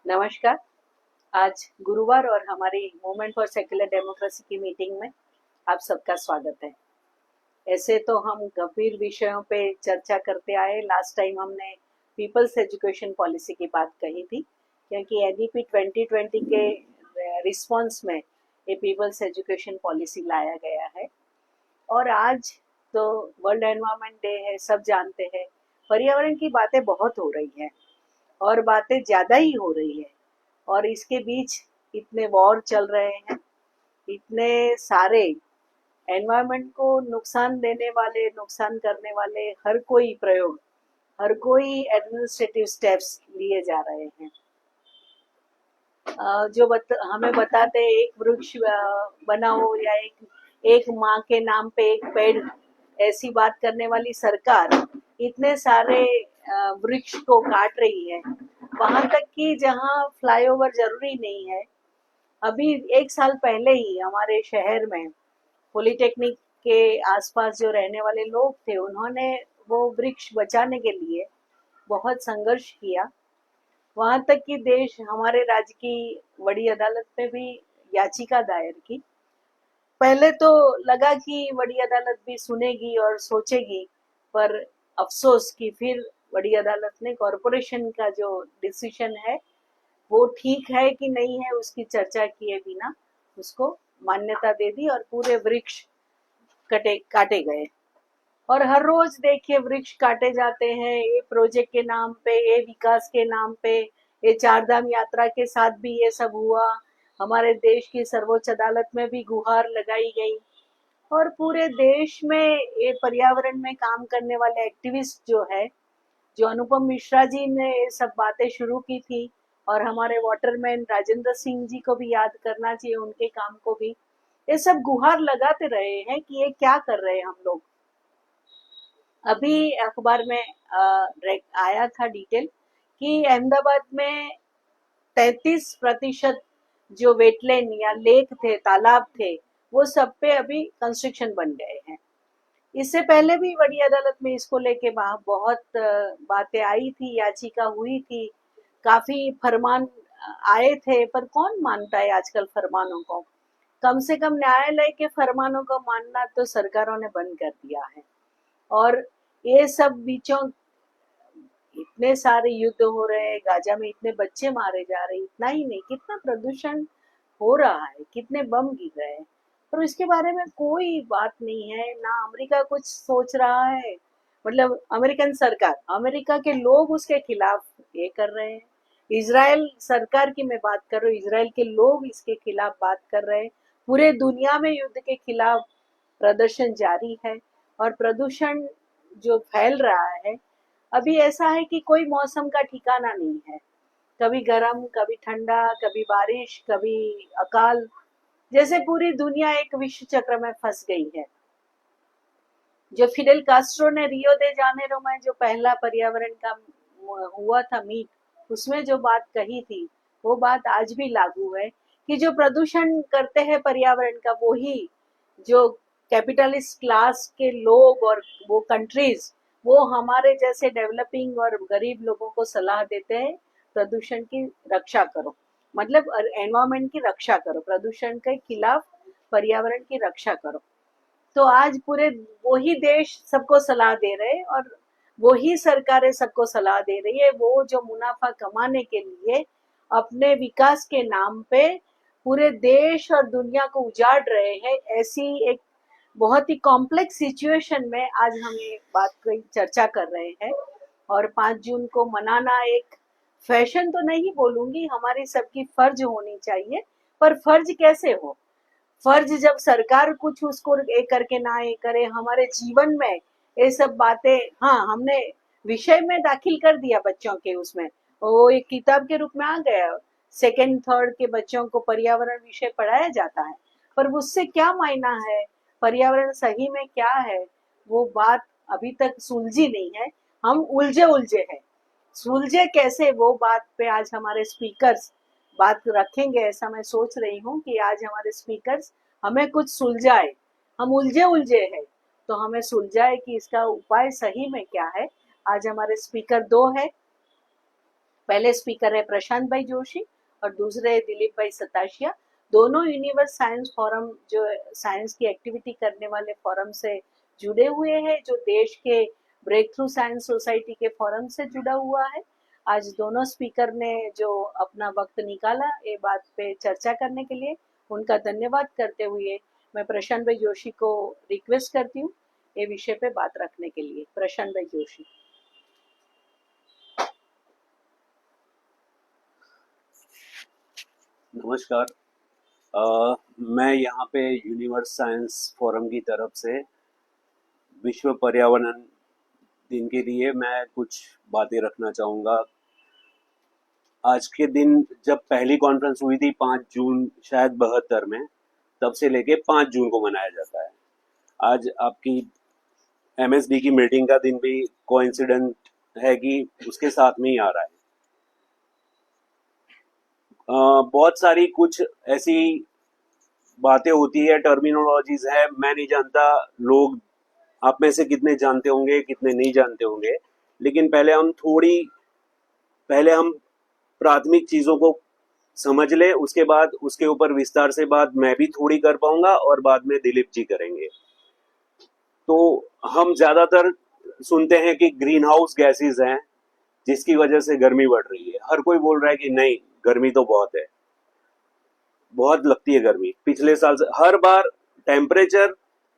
नमस्कार। आज गुरुवार और हमारी मूवमेंट फॉर सेक्युलर डेमोक्रेसी की मीटिंग में आप सबका स्वागत है। ऐसे तो हम गंभीर विषयों पे चर्चा करते आए। लास्ट टाइम हमने पीपल्स एजुकेशन पॉलिसी की बात कही थी, क्योंकि एनईपी 2020 के रिस्पॉन्स में ये पीपल्स एजुकेशन पॉलिसी लाया गया है। और आज तो वर्ल्ड एनवायरनमेंट डे है, सब जानते हैं। पर्यावरण की बातें बहुत हो रही हैं और बातें ज़्यादा ही हो रही है, और इसके बीच इतने वॉर चल रहे हैं, इतने सारे एनवायरनमेंट को नुकसान देने वाले, नुकसान करने वाले हर कोई प्रयोग, हर कोई एडमिनिस्ट्रेटिव स्टेप्स लिए जा रहे हैं। हमें बताते हैं एक वृक्ष बनाओ, या एक माँ के नाम पे एक पेड़, ऐसी बात करने वाली सरकार इतने सारे वृक्ष को काट रही है, वहां तक कि जहाँ फ्लाईओवर जरूरी नहीं है। अभी एक साल पहले ही हमारे शहर में पॉलिटेक्निक के आसपास जो रहने वाले लोग थे, उन्होंने वो वृक्ष बचाने के लिए बहुत संघर्ष किया। वहां तक कि देश, हमारे राज्य की बड़ी अदालत में भी याचिका दायर की। पहले तो लगा कि बड़ी अदालत भी सुनेगी और सोचेगी, पर अफसोस कि फिर बड़ी अदालत ने कॉरपोरेशन का जो डिसीजन है वो ठीक है कि नहीं है उसकी चर्चा किए बिना उसको मान्यता दे दी, और पूरे वृक्ष काटे गए। और हर रोज देखिए वृक्ष काटे जाते हैं, ये प्रोजेक्ट के नाम पे, ये विकास के नाम पे। ये चारधाम यात्रा के साथ भी ये सब हुआ। हमारे देश की सर्वोच्च अदालत में भी गुहार लगाई गई। और पूरे देश में ये पर्यावरण में काम करने वाले एक्टिविस्ट जो है, जो अनुपम मिश्रा जी ने ये सब बातें शुरू की थी, और हमारे वाटरमैन राजेंद्र सिंह जी को भी याद करना चाहिए, उनके काम को भी। ये सब गुहार लगाते रहे हैं कि ये क्या कर रहे हैं हम लोग। अभी अखबार में आया था डिटेल कि अहमदाबाद में 33% जो वेटलैंड या लेक थे, तालाब थे, वो सब पे अभी कंस्ट्रक्शन बन गए हैं। इससे पहले भी बड़ी अदालत में इसको लेके बहुत बातें आई थी, याचिका हुई थी, काफी फरमान आए थे, पर कौन मानता है आजकल फरमानों को। कम से कम न्यायालय के फरमानों को मानना तो सरकारों ने बंद कर दिया है। और ये सब बीचों इतने सारे युद्ध हो रहे हैं, गाजा में इतने बच्चे मारे जा रहे हैं, इतना ही नहीं, कितना प्रदूषण हो रहा है, कितने बम गिर रहे हैं, पर इसके बारे में कोई बात नहीं है ना। अमेरिका कुछ सोच रहा है, मतलब अमेरिकन सरकार, अमेरिका के लोग उसके खिलाफ ये कर रहे हैं। इजराइल सरकार की मैं बात कर रही हूँ, इजराइल के लोग इसके खिलाफ बात कर रहे हैं। पूरे दुनिया में युद्ध के खिलाफ प्रदर्शन जारी है, और प्रदूषण जो फैल रहा है, अभी ऐसा है कि कोई मौसम का ठिकाना नहीं है। कभी गर्म, कभी ठंडा, कभी बारिश, कभी अकाल, जैसे पूरी दुनिया एक विश्व चक्र में फंस गई है। जो फिडेल कास्ट्रो ने रियो दे जानेरो में जो पहला पर्यावरण का हुआ था मीट, उसमें जो बात कही थी, वो बात आज भी लागू है कि जो प्रदूषण करते हैं पर्यावरण का, वो ही जो कैपिटलिस्ट क्लास के लोग और वो कंट्रीज, वो हमारे जैसे डेवलपिंग और गरीब लोगों को सलाह देते हैं प्रदूषण की रक्षा करो, मतलब एनवायरमेंट की रक्षा करो, प्रदूषण के खिलाफ पर्यावरण की रक्षा करो। तो आज पूरे वही देश सबको सलाह दे रहे हैं, और वही सरकारें सबको सलाह दे रही है। वो जो मुनाफा कमाने के लिए अपने विकास के नाम पे पूरे देश और दुनिया को उजाड़ रहे हैं, ऐसी एक बहुत ही कॉम्प्लेक्स सिचुएशन में आज हम ये बात की चर्चा कर रहे हैं। और 5 जून को मनाना एक फैशन तो नहीं बोलूंगी, हमारी सबकी फर्ज होनी चाहिए। पर फर्ज कैसे हो? फर्ज जब सरकार कुछ उसको एक करके ना ये करे, हमारे जीवन में ये सब बातें, हाँ हमने विषय में दाखिल कर दिया बच्चों के, उसमें वो एक किताब के रूप में आ गया। सेकेंड थर्ड के बच्चों को पर्यावरण विषय पढ़ाया जाता है, पर उससे क्या मायना है, पर्यावरण सही में क्या है, वो बात अभी तक सुलझी नहीं है। हम उलझे उलझे हैं। सुलझे कैसे, वो बात पे आज हमारे स्पीकर्स बात रखेंगे, ऐसा मैं सोच रही हूँ कि आज हमारे स्पीकर्स हमें कुछ सुलझाए। हम उलझे उलझे हैं, तो हमें सुलझाए कि इसका उपाय सही में क्या है। आज हमारे स्पीकर 2 है। पहले स्पीकर है प्रशांत भाई जोशी और दूसरे दिलीप भाई सताशिया। दोनों यूनिवर्स साइंस फोरम जो साइंस की एक्टिविटी करने वाले फोरम से जुड़े हुए हैं, जो देश के ब्रेक थ्रू साइंस सोसाइटी के फोरम से जुड़ा हुआ है। आज दोनों स्पीकर ने जो अपना वक्त निकाला ये बात पे चर्चा करने के लिए, उनका धन्यवाद करते हुए मैं प्रशांत भाई जोशी को रिक्वेस्ट करती हूँ ये विषय पे बात रखने के लिए। प्रशांत भाई जोशी। नमस्कार। मैं यहाँ पे यूनिवर्स साइंस फोरम की तरफ से विश्व पर्यावरण दिन के लिए मैं कुछ बातें रखना चाहूँगा। आज के दिन जब पहली कॉन्फ्रेंस हुई थी 5 जून शायद 72 में, तब से लेके 5 जून को मनाया जाता है। आज आपकी MSD की मीटिंग का दिन भी कोइंसिडेंट है कि उसके साथ में ही आ रहा है। बहुत सारी कुछ ऐसी बातें होती है, टर्मिनोलॉजीज है, मैं नहीं जानता लोग आप में से कितने जानते होंगे कितने नहीं जानते होंगे, लेकिन पहले हम प्राथमिक चीजों को समझ ले, उसके बाद उसके ऊपर विस्तार से बात मैं भी थोड़ी कर पाऊंगा और बाद में दिलीप जी करेंगे। तो हम ज्यादातर सुनते हैं कि ग्रीन हाउस गैसेज हैं जिसकी वजह से गर्मी बढ़ रही है। हर कोई बोल रहा है कि नहीं, गर्मी तो बहुत है, बहुत लगती है गर्मी। पिछले साल से हर बार टेम्परेचर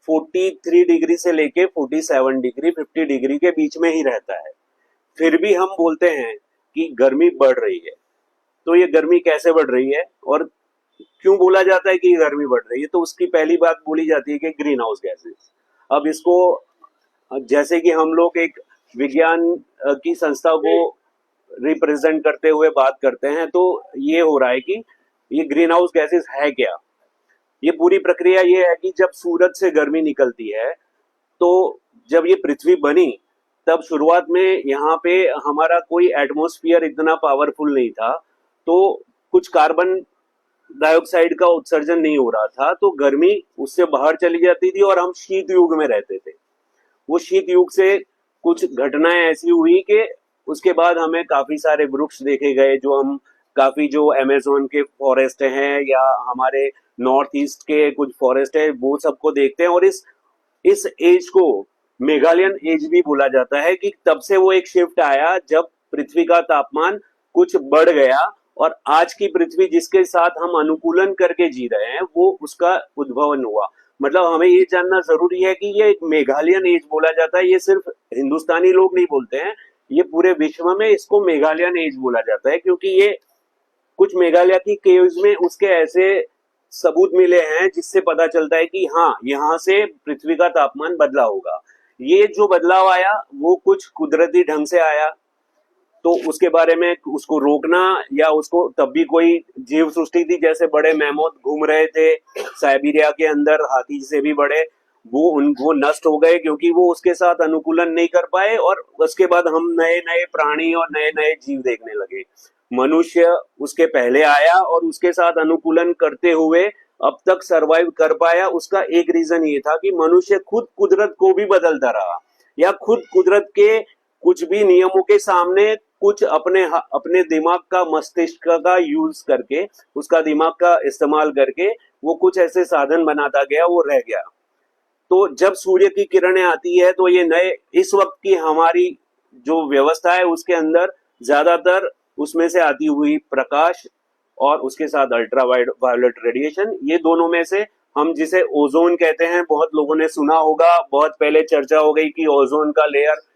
43 डिग्री से लेके 47 डिग्री 50 डिग्री के बीच में ही रहता है, फिर भी हम बोलते हैं कि गर्मी बढ़ रही है। तो ये गर्मी कैसे बढ़ रही है और क्यों बोला जाता है कि गर्मी बढ़ रही है? तो उसकी पहली बात बोली जाती है कि ग्रीन हाउस गैसेस। अब इसको जैसे कि हम लोग एक विज्ञान की संस्था को रिप्रेजेंट करते हुए बात करते हैं, तो ये हो रहा है कि ये ग्रीन हाउस गैसेस है क्या। ये पूरी प्रक्रिया ये है कि जब सूरज से गर्मी निकलती है, तो जब ये पृथ्वी बनी तब शुरुआत में यहाँ पे हमारा कोई एटमॉस्फेयर इतना पावरफुल नहीं था, तो कुछ कार्बन डाइऑक्साइड का उत्सर्जन नहीं हो रहा था, तो गर्मी उससे बाहर चली जाती थी और हम शीत युग में रहते थे। वो शीत युग से कुछ घटनाएं ऐसी हुई कि उसके बाद हमें काफी सारे वृक्ष देखे गए, जो हम काफी जो अमेज़न के फॉरेस्ट हैं या हमारे नॉर्थ ईस्ट के कुछ फॉरेस्ट है, वो सबको देखते हैं। और इस एज को मेघालयन एज भी बोला जाता है कि तब से वो एक शिफ्ट आया जब पृथ्वी का तापमान कुछ बढ़ गया और आज की पृथ्वी जिसके साथ हम अनुकूलन करके जी रहे हैं वो उसका उद्भवन हुआ। मतलब हमें ये जानना जरूरी है कि ये एक मेघालयन एज बोला जाता है। ये सिर्फ हिंदुस्तानी लोग नहीं बोलते हैं, ये पूरे विश्व में इसको मेघालयन एज बोला जाता है, क्योंकि ये कुछ मेघालय की केव्स में उसके ऐसे सबूत मिले हैं जिससे पता चलता है कि हाँ, यहाँ से पृथ्वी का तापमान बदला होगा। ये जो बदलाव आया वो कुछ कुदरती ढंग से आया, तो उसके बारे में उसको रोकना या उसको तब भी कोई जीव सृष्टि थी, जैसे बड़े मैमोथ घूम रहे थे साइबेरिया के अंदर, हाथी से भी बड़े, वो नष्ट हो गए क्योंकि वो उसके साथ अनुकूलन नहीं कर पाए। और उसके बाद हम नए नए प्राणी और नए नए जीव देखने लगे। मनुष्य उसके पहले आया और उसके साथ अनुकूलन करते हुए अब तक सरवाइव कर पाया। उसका एक रीजन ये था कि मनुष्य खुद कुदरत को भी बदलता रहा, या खुद कुदरत के कुछ भी नियमों के सामने कुछ अपने दिमाग का, मस्तिष्क का यूज करके, उसका दिमाग का इस्तेमाल करके वो कुछ ऐसे साधन बनाता गया, वो रह गया। तो जब सूर्य की किरणें आती है तो ये नए, इस वक्त की हमारी जो व्यवस्था है उसके अंदर ज्यादातर उसमें से आती हुई प्रकाश और उसके साथ अल्ट्रा वायलेट रेडिएशन, ये दोनों में से हम जिसे ओजोन कहते हैं, बहुत लोगों ने सुना होगा। बहुत पहले चर्चा हो गई कि ओजोन का लेयर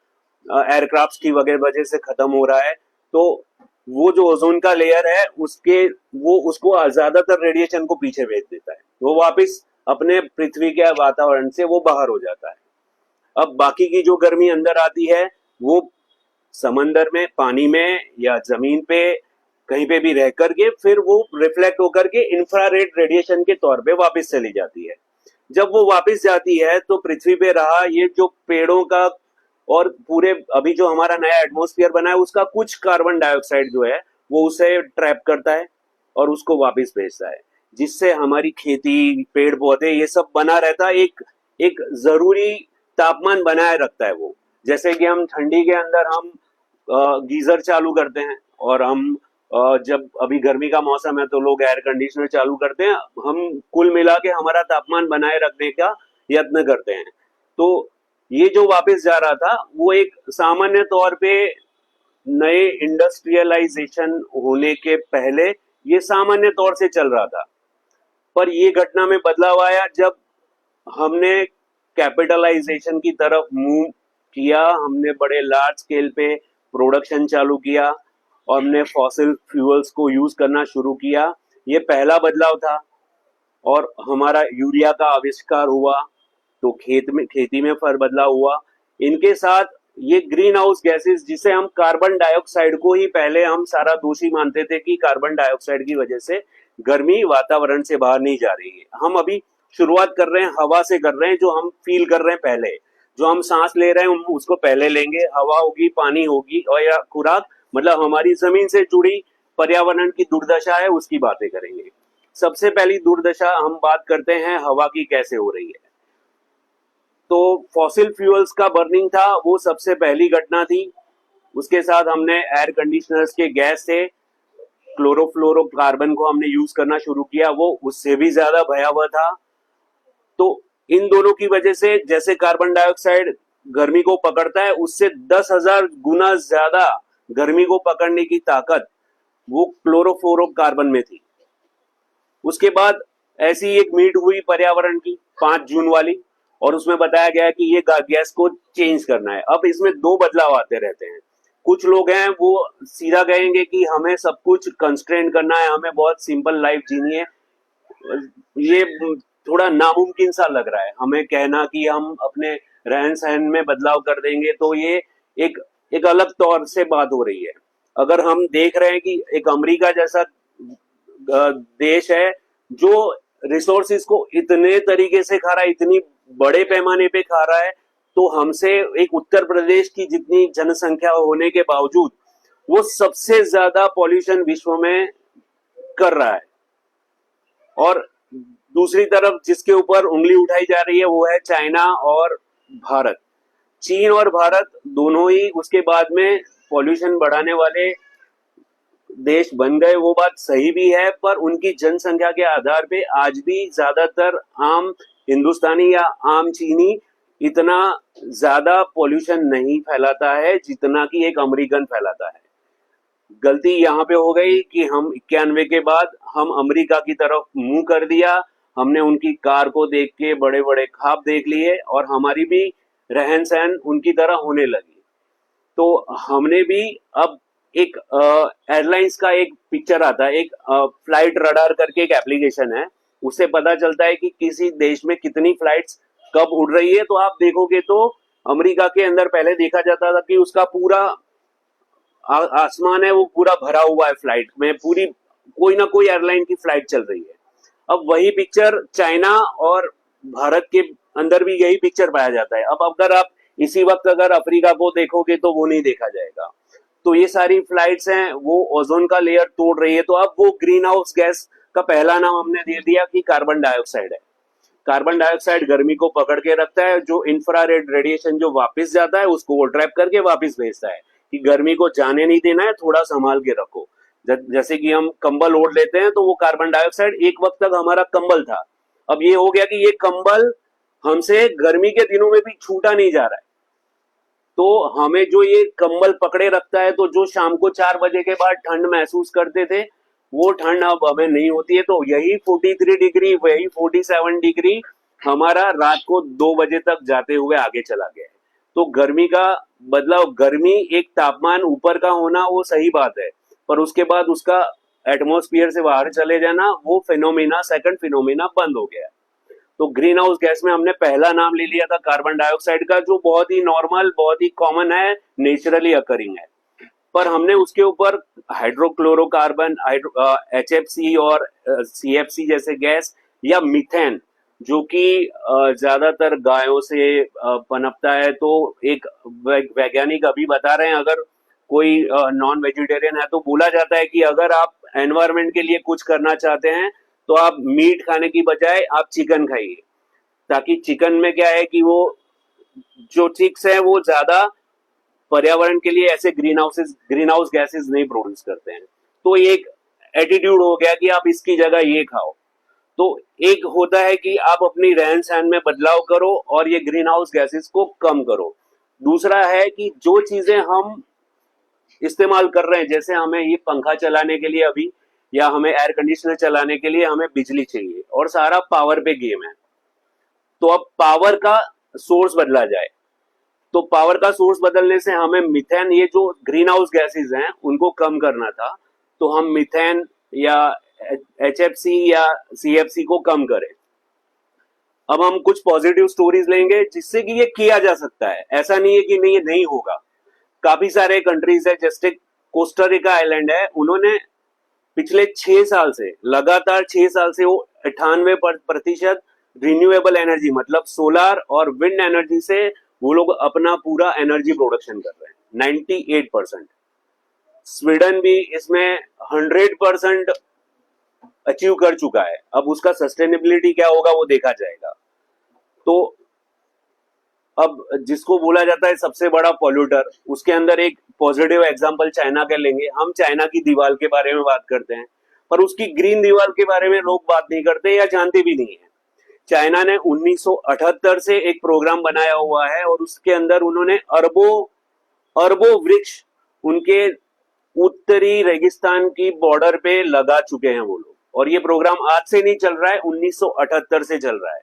एयरक्राफ्ट की वजह से खत्म हो रहा है। तो वो जो ओजोन का लेयर है वो उसको ज्यादातर रेडिएशन को पीछे भेज देता है, वो वापस अपने पृथ्वी के वातावरण से वो बाहर हो जाता है। अब बाकी की जो गर्मी अंदर आती है वो समंदर में, पानी में या जमीन पे कहीं पे भी रह करके फिर वो रिफ्लेक्ट होकर के इंफ्रारेड रेडिएशन के तौर पे वापस चली जाती है। जब वो वापस जाती है तो पृथ्वी पे रहा ये जो पेड़ों का और पूरे अभी जो हमारा नया एटमॉस्फेयर बना है उसका कुछ कार्बन डाइऑक्साइड जो है वो उसे ट्रैप करता है और उसको वापस भेजता है, जिससे हमारी खेती, पेड़ पौधे, ये सब बना रहता है। एक जरूरी तापमान बनाए रखता है वो। जैसे कि हम ठंडी के अंदर हम गीजर चालू करते हैं और हम जब अभी गर्मी का मौसम है तो लोग एयर कंडीशनर चालू करते हैं, हम कुल मिला के हमारा तापमान बनाए रखने का यत्न करते हैं। तो ये जो वापस जा रहा था वो एक सामान्य तौर पे नए इंडस्ट्रियलाइजेशन होने के पहले ये सामान्य तौर से चल रहा था, पर ये घटना में बदलाव आया जब हमने कैपिटलाइजेशन की तरफ मूव किया, हमने बड़े लार्ज स्केल पे प्रोडक्शन चालू किया और हमने फॉसिल फ्यूल्स को यूज करना शुरू किया। ये पहला बदलाव था और हमारा यूरिया का आविष्कार हुआ, तो खेती में फर बदलाव हुआ। इनके साथ ये ग्रीन हाउस गैसेस, जिसे हम कार्बन डाइऑक्साइड को ही पहले हम सारा दोषी मानते थे कि कार्बन डाइऑक्साइड की वजह से गर्मी वातावरण से बाहर नहीं जा रही है, हम अभी शुरुआत कर रहे हैं हवा से कर रहे हैं, जो हम फील कर रहे हैं पहले, जो हम सांस ले रहे हैं उसको पहले लेंगे, हवा होगी, पानी होगी और या खुराक, मतलब हमारी जमीन से जुड़ी पर्यावरण की दुर्दशा है उसकी बातें करेंगे। सबसे पहली दुर्दशा हम बात करते हैं हवा की कैसे हो रही है। तो फॉसिल फ्यूल्स का बर्निंग था, वो सबसे पहली घटना थी। उसके साथ हमने एयर कंडीशनर्स के गैस थे, क्लोरोफ्लोरोकार्बन को हमने यूज करना शुरू किया, वो उससे भी ज्यादा भयावह था। तो इन दोनों की वजह से जैसे कार्बन डाइऑक्साइड गर्मी को पकड़ता है, उससे 10,000 गुना ज्यादा गर्मी को पकड़ने की ताकत वो क्लोरोफ्लोरोकार्बन में थी। उसके बाद ऐसी एक मीट हुई पर्यावरण की 5 जून वाली, और उसमें बताया गया कि ये गैस को चेंज करना है। अब इसमें दो बदलाव आते रहते हैं। कुछ लोग हैं वो सीधा कहेंगे कि हमें सब कुछ कंस्ट्रेंट करना है, हमें बहुत सिंपल लाइफ जीनी है। ये थोड़ा नामुमकिन सा लग रहा है हमें कहना कि हम अपने रहन सहन में बदलाव कर देंगे, तो ये एक एक अलग तौर से बात हो रही है। अगर हम देख रहे हैं कि एक अमेरिका जैसा देश है जो रिसोर्सेज को इतने तरीके से खा रहा है, इतनी बड़े पैमाने पे खा रहा है, तो हमसे एक उत्तर प्रदेश की जितनी जनसंख्या होने के बावजूद वो सबसे ज्यादा पॉल्यूशन विश्व में कर रहा है। और दूसरी तरफ जिसके ऊपर उंगली उठाई जा रही है वो है चाइना और भारत। चीन और भारत दोनों ही उसके बाद में पॉल्यूशन बढ़ाने वाले देश बन गए, वो बात सही भी है, पर उनकी जनसंख्या के आधार पे आज भी ज्यादातर आम हिंदुस्तानी या आम चीनी इतना ज्यादा पॉल्यूशन नहीं फैलाता है जितना कि एक अमेरिकन फैलाता है। गलती यहाँ पे हो गई कि हम 91 के बाद हम अमेरिका की तरफ मुंह कर दिया, हमने उनकी कार को देख के बड़े बड़े ख्वाब देख लिए और हमारी भी रहन सहन उनकी तरह होने लगी। तो हमने भी अब एक एयरलाइंस का एक पिक्चर आता है, एक फ्लाइट रडार करके एक एप्लीकेशन है, उससे पता चलता है कि किसी देश में कितनी फ्लाइट्स कब उड़ रही है। तो आप देखोगे तो अमेरिका के अंदर पहले देखा जाता था कि उसका पूरा आसमान है वो पूरा भरा हुआ है फ्लाइट में, पूरी कोई ना कोई एयरलाइन की फ्लाइट चल रही है। अब वही पिक्चर चाइना और भारत के अंदर भी यही पिक्चर पाया जाता है। अब अगर आप इसी वक्त अगर अफ्रीका को देखोगे तो वो नहीं देखा जाएगा। तो ये सारी फ्लाइट्स हैं वो ओजोन का लेयर तोड़ रही है। तो अब वो ग्रीन हाउस गैस का पहला नाम हमने दे दिया कि कार्बन डाइऑक्साइड है। कार्बन डाइऑक्साइड गर्मी को पकड़ के रखता है, जो इंफ्रारेड रेडिएशन जो वापस जाता है उसको वो ट्रैप करके वापस भेजता है कि गर्मी को जाने नहीं देना है, थोड़ा संभाल के रखो। जैसे कि हम कंबल ओढ़ लेते हैं तो वो कार्बन डाइऑक्साइड एक वक्त तक हमारा कंबल था, अब ये हो गया कि ये कंबल हमसे गर्मी के दिनों में भी छूटा नहीं जा रहा है। तो हमें जो ये कंबल पकड़े रखता है, तो जो शाम को 4 बजे के बाद ठंड महसूस करते थे वो ठंड अब हमें नहीं होती है। तो यही 43 डिग्री, वही 47 डिग्री हमारा रात को 2 बजे तक जाते हुए आगे चला गया है। तो गर्मी का बदलाव, गर्मी एक तापमान ऊपर का होना वो सही बात है, पर उसके बाद उसका एटमॉस्फेयर से बाहर चले जाना वो फिनोमेना, सेकंड फिनोमेना बंद हो गया। तो ग्रीन हाउस गैस में हमने पहला नाम ले लिया था कार्बन डाइऑक्साइड का, जो बहुत ही नॉर्मल, बहुत ही कॉमन है, नेचुरली अकरिंग है। पर हमने उसके ऊपर हाइड्रोक्लोरोकार्बन, HFC और CFC जैसे गैस, या मीथेन जो कि ज्यादातर गायों से पनपता है। तो एक वैज्ञानिक अभी बता रहे हैं, अगर कोई नॉन वेजिटेरियन है तो बोला जाता है कि अगर आप एनवायरमेंट के लिए कुछ करना चाहते हैं तो आप मीट खाने की बजाय आप चिकन खाइए, ताकि चिकन में क्या है कि वो जो चिक्स है वो ज्यादा पर्यावरण के लिए ऐसे ग्रीन हाउस गैसेस नहीं प्रोड्यूस करते हैं। तो एक एटीट्यूड हो गया कि आप इसकी जगह ये खाओ। तो एक होता है कि आप अपनी रहन सहन में बदलाव करो और ये ग्रीन हाउस गैसेस को कम करो। दूसरा है कि जो चीजें हम इस्तेमाल कर रहे हैं, जैसे हमें ये पंखा चलाने के लिए अभी या हमें एयर कंडीशनर चलाने के लिए हमें बिजली चाहिए और सारा पावर पे गेम है। तो अब पावर का सोर्स बदला जाए। तो पावर का सोर्स बदलने से हमें मिथेन, ये जो ग्रीन हाउस गैसेज हैं उनको कम करना था। तो हम मिथेन या HFC या CFC को कम करें। अब हम कुछ पॉजिटिव स्टोरीज लेंगे जिससे कि ये किया जा सकता है। ऐसा नहीं है कि नहीं, ये नहीं होगा। काफी सारे कंट्रीज है, जैसे कोस्टारिका आइलैंड है, उन्होंने पिछले 6 साल से लगातार 6 साल से वो 98% रिन्यूएबल एनर्जी मतलब सोलर और विंड एनर्जी से वो लोग अपना पूरा एनर्जी प्रोडक्शन कर रहे हैं। 98%। स्वीडन भी इसमें 100% अचीव कर चुका है। अब उसका सस्टेनेबिलिटी क्या होगा वो देखा जाएगा। तो अब जिसको बोला जाता है सबसे बड़ा पॉल्यूटर, उसके अंदर एक पॉजिटिव एग्जांपल चाइना के लेंगे। हम चाइना की दीवार के बारे में बात करते हैं, पर उसकी ग्रीन दीवार के बारे में लोग बात नहीं करते या जानते भी नहीं है। चाइना ने 1978 से एक प्रोग्राम बनाया हुआ है और उसके अंदर उन्होंने अरबों वृक्ष उनके उत्तरी रेगिस्तान की बॉर्डर पे लगा चुके हैं वो लोग। और ये प्रोग्राम आज से नहीं चल रहा है, 1978 से चल रहा है।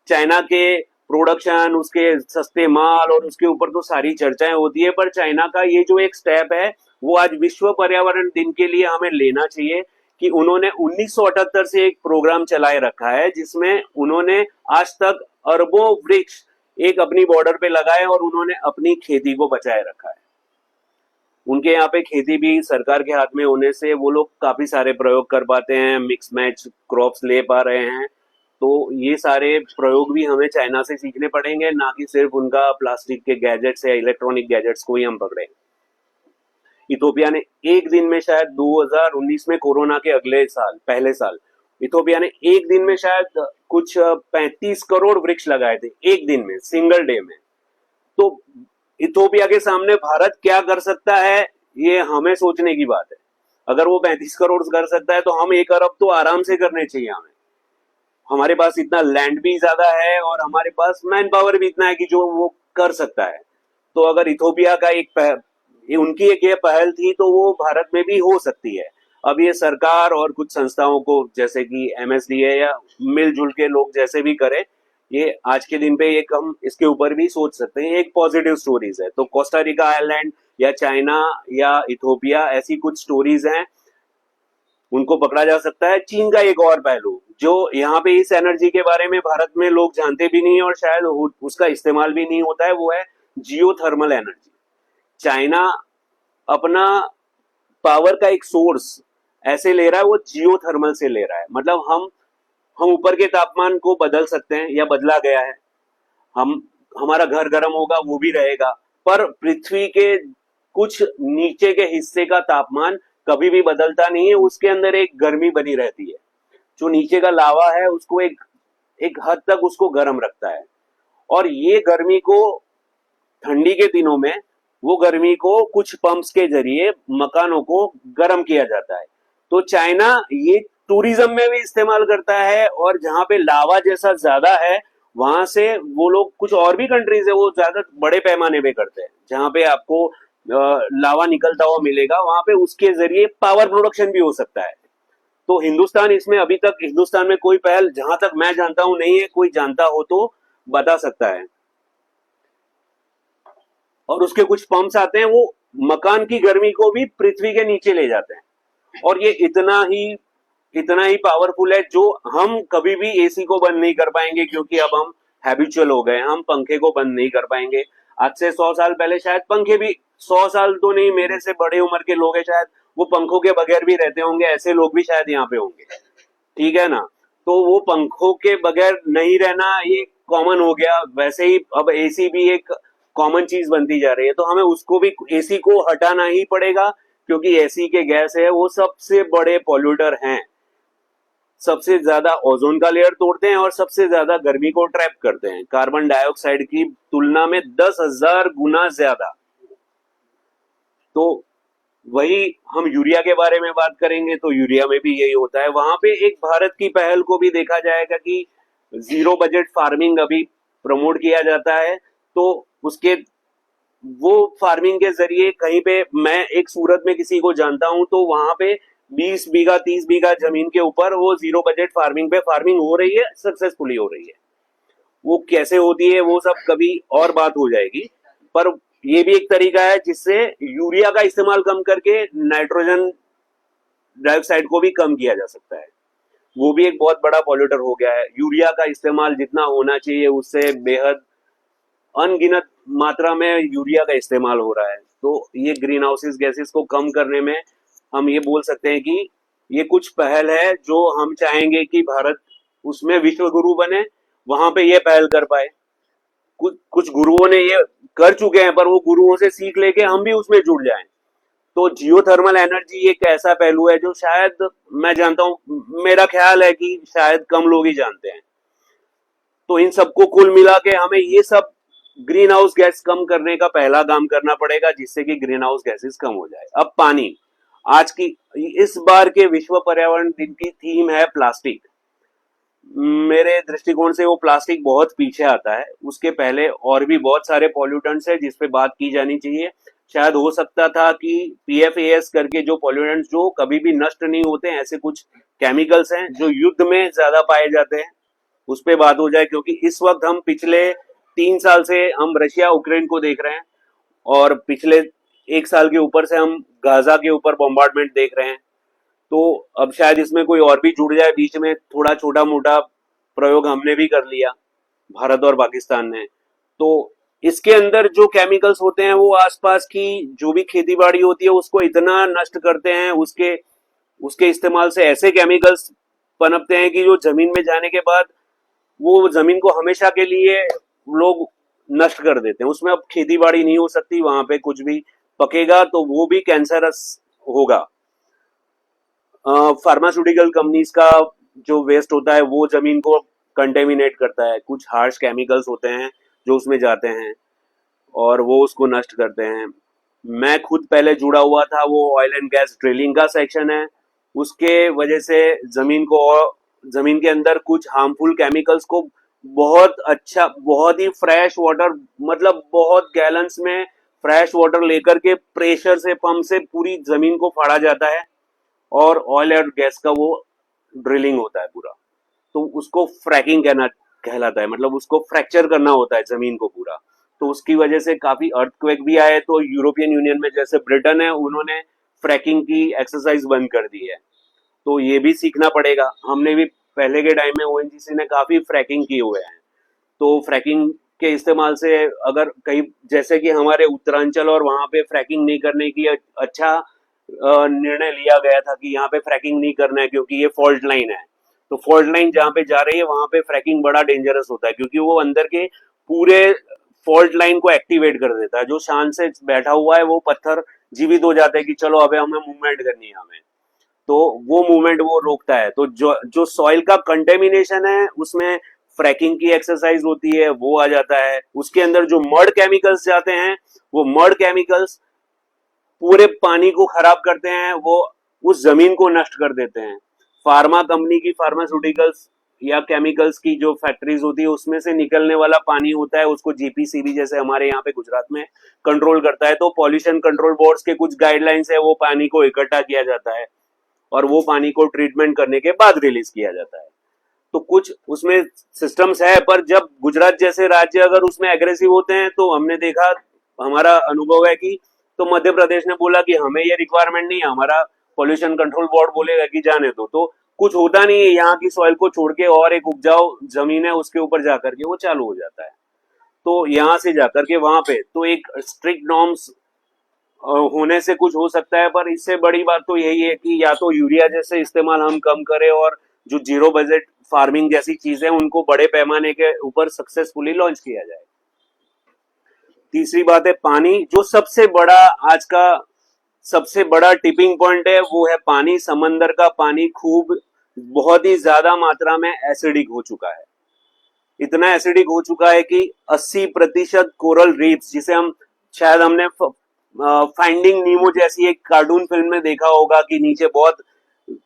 चाइना के प्रोडक्शन, उसके सस्ते माल और उसके ऊपर तो सारी चर्चाएं होती है, पर चाइना का ये जो एक स्टेप है वो आज विश्व पर्यावरण दिन के लिए हमें लेना चाहिए कि उन्होंने 1978 से एक प्रोग्राम चलाए रखा है जिसमें उन्होंने आज तक अरबों वृक्ष एक अपनी बॉर्डर पे लगाए और उन्होंने अपनी खेती को बचाए रखा है। उनके यहाँ पे खेती भी सरकार के हाथ में होने से वो लोग काफी सारे प्रयोग कर पाते हैं, मिक्स मैच क्रॉप्स ले पा रहे हैं। तो ये सारे प्रयोग भी हमें चाइना से सीखने पड़ेंगे, ना कि सिर्फ उनका प्लास्टिक के गैजेट्स या इलेक्ट्रॉनिक गैजेट्स को ही हम पकड़े। इथोपिया ने एक दिन में शायद 2019 में कोरोना के पहले साल इथोपिया ने एक दिन में शायद कुछ 35 करोड़ वृक्ष लगाए थे, एक दिन में, सिंगल डे में। तो इथोपिया के सामने भारत क्या कर सकता है ये हमें सोचने की बात है। अगर वो 35 करोड़ कर सकता है तो हम 1 अरब तो आराम से करने चाहिए हमें। हमारे पास इतना लैंड भी ज्यादा है और हमारे पास मैन पावर भी इतना है कि जो वो कर सकता है। तो अगर इथोपिया का उनकी एक ये पहल थी तो वो भारत में भी हो सकती है। अब ये सरकार और कुछ संस्थाओं को, जैसे कि MSDA या मिलजुल के लोग जैसे भी करें, ये आज के दिन पे एक हम इसके ऊपर भी सोच सकते हैं। एक पॉजिटिव स्टोरीज है। तो कोस्टा रिका आइलैंड या चाइना या इथोपिया, ऐसी कुछ स्टोरीज हैं, उनको पकड़ा जा सकता है। चीन का एक और पहलू जो यहाँ पे इस एनर्जी के बारे में भारत में लोग जानते भी नहीं और शायद उसका इस्तेमाल भी नहीं होता है, वो है जियोथर्मल एनर्जी। चाइना अपना पावर का एक सोर्स ऐसे ले रहा है, वो जियोथर्मल से ले रहा है। मतलब हम ऊपर के तापमान को बदल सकते हैं या बदला गया है, हमारा घर गर्म होगा वो भी रहेगा, पर पृथ्वी के कुछ नीचे के हिस्से का तापमान कभी भी बदलता नहीं है। उसके अंदर एक गर्मी बनी रहती है। जो नीचे का लावा है उसको एक हद तक उसको गर्म रखता है और ये गर्मी को ठंडी के दिनों में वो गर्मी को कुछ पंप्स के जरिए मकानों को गर्म किया जाता है। तो चाइना ये टूरिज्म में भी इस्तेमाल करता है और जहां पे लावा जैसा ज्यादा है वहां से वो लोग, कुछ और भी कंट्रीज है वो ज्यादा बड़े पैमाने पे करते हैं, जहां पे आपको लावा निकलता हुआ मिलेगा, वहां पे उसके जरिए पावर प्रोडक्शन भी हो सकता है। तो हिंदुस्तान इसमें अभी तक, हिंदुस्तान में कोई पहल जहां तक मैं जानता हूं नहीं है, कोई जानता हो तो बता सकता है। और उसके कुछ पंप्स आते हैं, वो मकान की गर्मी को भी पृथ्वी के नीचे ले जाते हैं और ये इतना ही पावरफुल है जो हम कभी भी एसी को बंद नहीं कर पाएंगे, क्योंकि अब हम हैबिचुअल हो गए। हम पंखे को बंद नहीं कर पाएंगे। आज से 100 साल पहले शायद पंखे भी, 100 साल तो नहीं, मेरे से बड़े उम्र के लोग हैं शायद वो पंखों के बगैर भी रहते होंगे, ऐसे लोग भी शायद यहाँ पे होंगे, ठीक है ना। तो वो पंखों के बगैर नहीं रहना ये कॉमन हो गया। वैसे ही अब एसी भी एक कॉमन चीज बनती जा रही है, तो हमें उसको भी, एसी को हटाना ही पड़ेगा, क्योंकि एसी के गैस है वो सबसे बड़े पॉल्यूटर हैं, सबसे ज्यादा ओजोन का लेयर तोड़ते हैं और सबसे ज्यादा गर्मी को ट्रैप करते हैं। कार्बन डाइऑक्साइड की तुलना में 10,000 गुना ज्यादा। तो वही हम यूरिया के बारे में बात करेंगे तो यूरिया में भी यही होता है। वहां पे एक भारत की पहल को भी देखा जाएगा कि जीरो बजट फार्मिंग अभी प्रमोट किया जाता है। तो उसके वो फार्मिंग के जरिए कहीं पे, मैं एक सूरत में किसी को जानता हूं तो वहां पे 20 बीघा 30 बीघा जमीन के ऊपर वो जीरो बजट फार्मिंग पे फार्मिंग हो रही है, सक्सेसफुली हो रही है। वो कैसे होती है वो सब कभी और बात हो जाएगी, पर ये भी एक तरीका है जिससे यूरिया का इस्तेमाल कम करके नाइट्रोजन डाइऑक्साइड को भी कम किया जा सकता है। वो भी एक बहुत बड़ा पॉल्यूटर हो गया है। यूरिया का इस्तेमाल जितना होना चाहिए उससे बेहद अनगिनत मात्रा में यूरिया का इस्तेमाल हो रहा है। तो ये ग्रीन हाउसेस गैसेस को कम करने में हम ये बोल सकते हैं कि ये कुछ पहल है जो हम चाहेंगे कि भारत उसमें विश्व गुरु बने, वहां पे ये पहल कर पाए। कुछ कुछ गुरुओं ने ये कर चुके हैं, पर वो गुरुओं से सीख लेके हम भी उसमें जुड़ जाएं। तो जियोथर्मल एनर्जी एक ऐसा पहलू है जो शायद, मैं जानता हूं, मेरा ख्याल है कि शायद कम लोग ही जानते हैं। तो इन सबको कुल मिला के हमें ये सब ग्रीन हाउस गैस कम करने का पहला काम करना पड़ेगा, जिससे कि ग्रीन हाउस गैसेस कम हो जाए। अब पानी, आज की इस बार के विश्व पर्यावरण दिन की थीम है प्लास्टिक। मेरे दृष्टिकोण से वो प्लास्टिक बहुत पीछे आता है। उसके पहले और भी बहुत सारे पॉल्यूटेंट्स है जिस पे बात की जानी चाहिए। शायद हो सकता था कि पीएफएस करके जो पॉल्यूटेंट्स जो कभी भी नष्ट नहीं होते, ऐसे कुछ केमिकल्स हैं जो युद्ध में ज्यादा पाए जाते हैं, उस पे बात हो जाए। क्योंकि इस वक्त हम पिछले 3 साल से हम रशिया यूक्रेन को देख रहे हैं, और पिछले 1 साल के ऊपर से हम गाजा के ऊपर बॉम्बार्डमेंट देख रहे हैं। तो अब शायद इसमें कोई और भी जुड़ जाए बीच में। थोड़ा छोटा मोटा प्रयोग हमने भी कर लिया, भारत और पाकिस्तान ने। तो इसके अंदर जो केमिकल्स होते हैं वो आसपास की जो भी खेती बाड़ी होती है उसको इतना नष्ट करते हैं। उसके उसके इस्तेमाल से ऐसे केमिकल्स पनपते हैं कि जो जमीन में जाने के बाद वो जमीन को हमेशा के लिए लोग नष्ट कर देते हैं। उसमें अब खेती बाड़ी नहीं हो सकती, वहां पे कुछ भी पकेगा तो वो भी कैंसरस होगा। फार्मास्यूटिकल कंपनीज का जो वेस्ट होता है वो जमीन को कंटेमिनेट करता है। कुछ हार्श केमिकल्स होते हैं जो उसमें जाते हैं और वो उसको नष्ट करते हैं। मैं खुद पहले जुड़ा हुआ था, वो ऑयल एंड गैस ड्रिलिंग का सेक्शन है, उसके वजह से जमीन के अंदर कुछ हार्मफुल केमिकल्स को बहुत अच्छा, बहुत ही फ्रेश वाटर, मतलब बहुत गैलन्स में फ्रेश वाटर लेकर के प्रेशर से, पंप से पूरी जमीन को फाड़ा जाता है और ऑयल और गैस का वो ड्रिलिंग होता है पूरा। तो उसको फ्रैकिंग कहलाता है, मतलब उसको फ्रैक्चर करना होता है जमीन को पूरा। तो उसकी वजह से काफी अर्थक्वेक भी आए। तो यूरोपियन यूनियन में जैसे ब्रिटेन है, उन्होंने फ्रैकिंग की एक्सरसाइज बंद कर दी है। तो ये भी सीखना पड़ेगा। हमने भी पहले के टाइम में ओएनजीसी ने काफी फ्रैकिंग किए हुए हैं। तो फ्रैकिंग के इस्तेमाल से अगर कहीं, जैसे कि हमारे उत्तरांचल और वहां पे फ्रैकिंग नहीं करने की अच्छा निर्णय लिया गया था कि यहाँ पे फ्रैकिंग नहीं करना है क्योंकि ये फॉल्ट लाइन है। तो फॉल्ट लाइन जहाँ पे जा रही है वहां पे फ्रैकिंग बड़ा डेंजरस होता है, क्योंकि वो अंदर के पूरे फॉल्ट लाइन को एक्टिवेट कर देता है। जो शांत से बैठा हुआ है वो पत्थर जीवित हो जाता है कि चलो अबे हमें मूवमेंट करनी है हमें, तो वो मूवमेंट वो रोकता है। तो जो जो सॉइल का कंटेमिनेशन है उसमें फ्रैकिंग की एक्सरसाइज होती है, वो आ जाता है। उसके अंदर जो मर्ड केमिकल्स जाते हैं, वो मर्ड केमिकल्स पूरे पानी को खराब करते हैं, वो उस जमीन को नष्ट कर देते हैं। फार्मा कंपनी की फार्मास्यूटिकल्स या केमिकल्स की जो फैक्ट्रीज होती है उसमें से निकलने वाला पानी होता है, उसको जीपीसीबी जैसे हमारे यहाँ पे गुजरात में कंट्रोल करता है। तो पॉल्यूशन कंट्रोल बोर्ड्स के कुछ गाइडलाइंस है, वो पानी को इकट्ठा किया जाता है और वो पानी को ट्रीटमेंट करने के बाद रिलीज किया जाता है। तो कुछ उसमें सिस्टम्स है, पर जब गुजरात जैसे राज्य अगर उसमें एग्रेसिव होते हैं तो हमने देखा, हमारा अनुभव है कि तो मध्य प्रदेश ने बोला कि हमें ये रिक्वायरमेंट नहीं है, हमारा पॉल्यूशन कंट्रोल बोर्ड बोलेगा कि जाने दो। तो कुछ होता नहीं है, यहाँ की सॉइल को छोड़ के और एक उपजाऊ जमीन है उसके ऊपर जाकर के वो चालू हो जाता है। तो यहाँ से जाकर के वहां पे तो एक स्ट्रिक्ट नॉर्म्स होने से कुछ हो सकता है, पर इससे बड़ी बात तो यही है कि या तो यूरिया जैसे इस्तेमाल हम कम करें और जो जीरो बजट फार्मिंग जैसी चीजें उनको बड़े पैमाने के ऊपर सक्सेसफुली लॉन्च किया जाए। तीसरी बात है पानी। जो सबसे बड़ा आज का सबसे बड़ा टिपिंग पॉइंट है वो है पानी। समंदर का पानी खूब बहुत ही ज्यादा मात्रा में एसिडिक हो चुका है। इतना एसिडिक हो चुका है कि 80% कोरल रीफ्स, जिसे हम शायद हमने फाइंडिंग नीमो जैसी एक कार्टून फिल्म में देखा होगा कि नीचे बहुत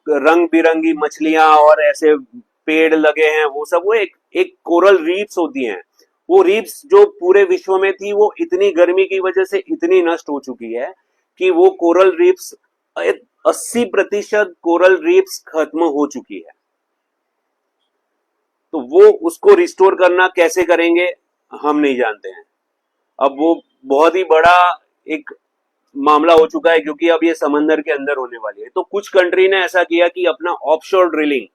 रंग बिरंगी मछलियां और ऐसे पेड़ लगे हैं, वो सब वो एक एक कोरल रीफ्स होती हैं। वो रीफ्स जो पूरे विश्व में थी वो इतनी गर्मी की वजह से इतनी नष्ट हो चुकी है कि वो कोरल रीफ्स 80% कोरल रीफ्स खत्म हो चुकी है। तो वो उसको रिस्टोर करना कैसे करेंगे हम नहीं जानते हैं। अब वो बहुत ही बड़ा एक मामला हो चुका है क्योंकि अब ये समंदर के अंदर होने वाली है। तो कुछ कंट्री ने ऐसा किया कि अपना ऑफशोर ड्रिलिंग,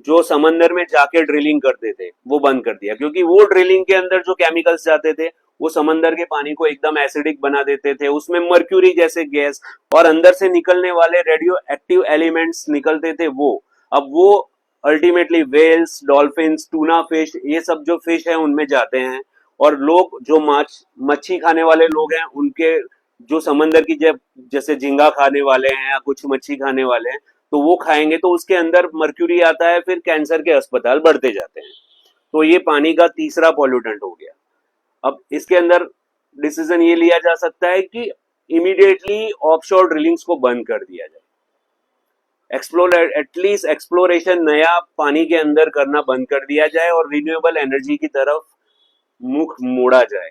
जो समंदर में जाके ड्रिलिंग करते थे, वो बंद कर दिया क्योंकि वो ड्रिलिंग के अंदर जो केमिकल्स जाते थे वो समंदर के पानी को एकदम एसिडिक बना देते थे। उसमें मर्क्यूरी जैसे गैस और अंदर से निकलने वाले रेडियो एक्टिव एलिमेंट्स निकलते थे। वो अब वो ultimately whales, dolphins, tuna fish, ये सब जो फिश है उनमें जाते हैं। और लोग जो मच्छी खाने वाले लोग हैं उनके जो समंदर की जैसे झींगा खाने वाले हैं या कुछ मच्छी खाने वाले हैं, तो वो खाएंगे तो उसके अंदर मर्क्यूरी आता है, फिर कैंसर के अस्पताल बढ़ते जाते हैं। तो ये पानी का तीसरा पॉल्यूटेंट हो गया। अब इसके अंदर डिसीजन ये लिया जा सकता है कि इमीडिएटली ऑफशोर ड्रिलिंग्स को बंद कर दिया जाए। एटलीस्ट एक्सप्लोरेशन नया पानी के अंदर करना बंद कर दिया जाए और रिन्यूएबल एनर्जी की तरफ मुख मोड़ा जाए।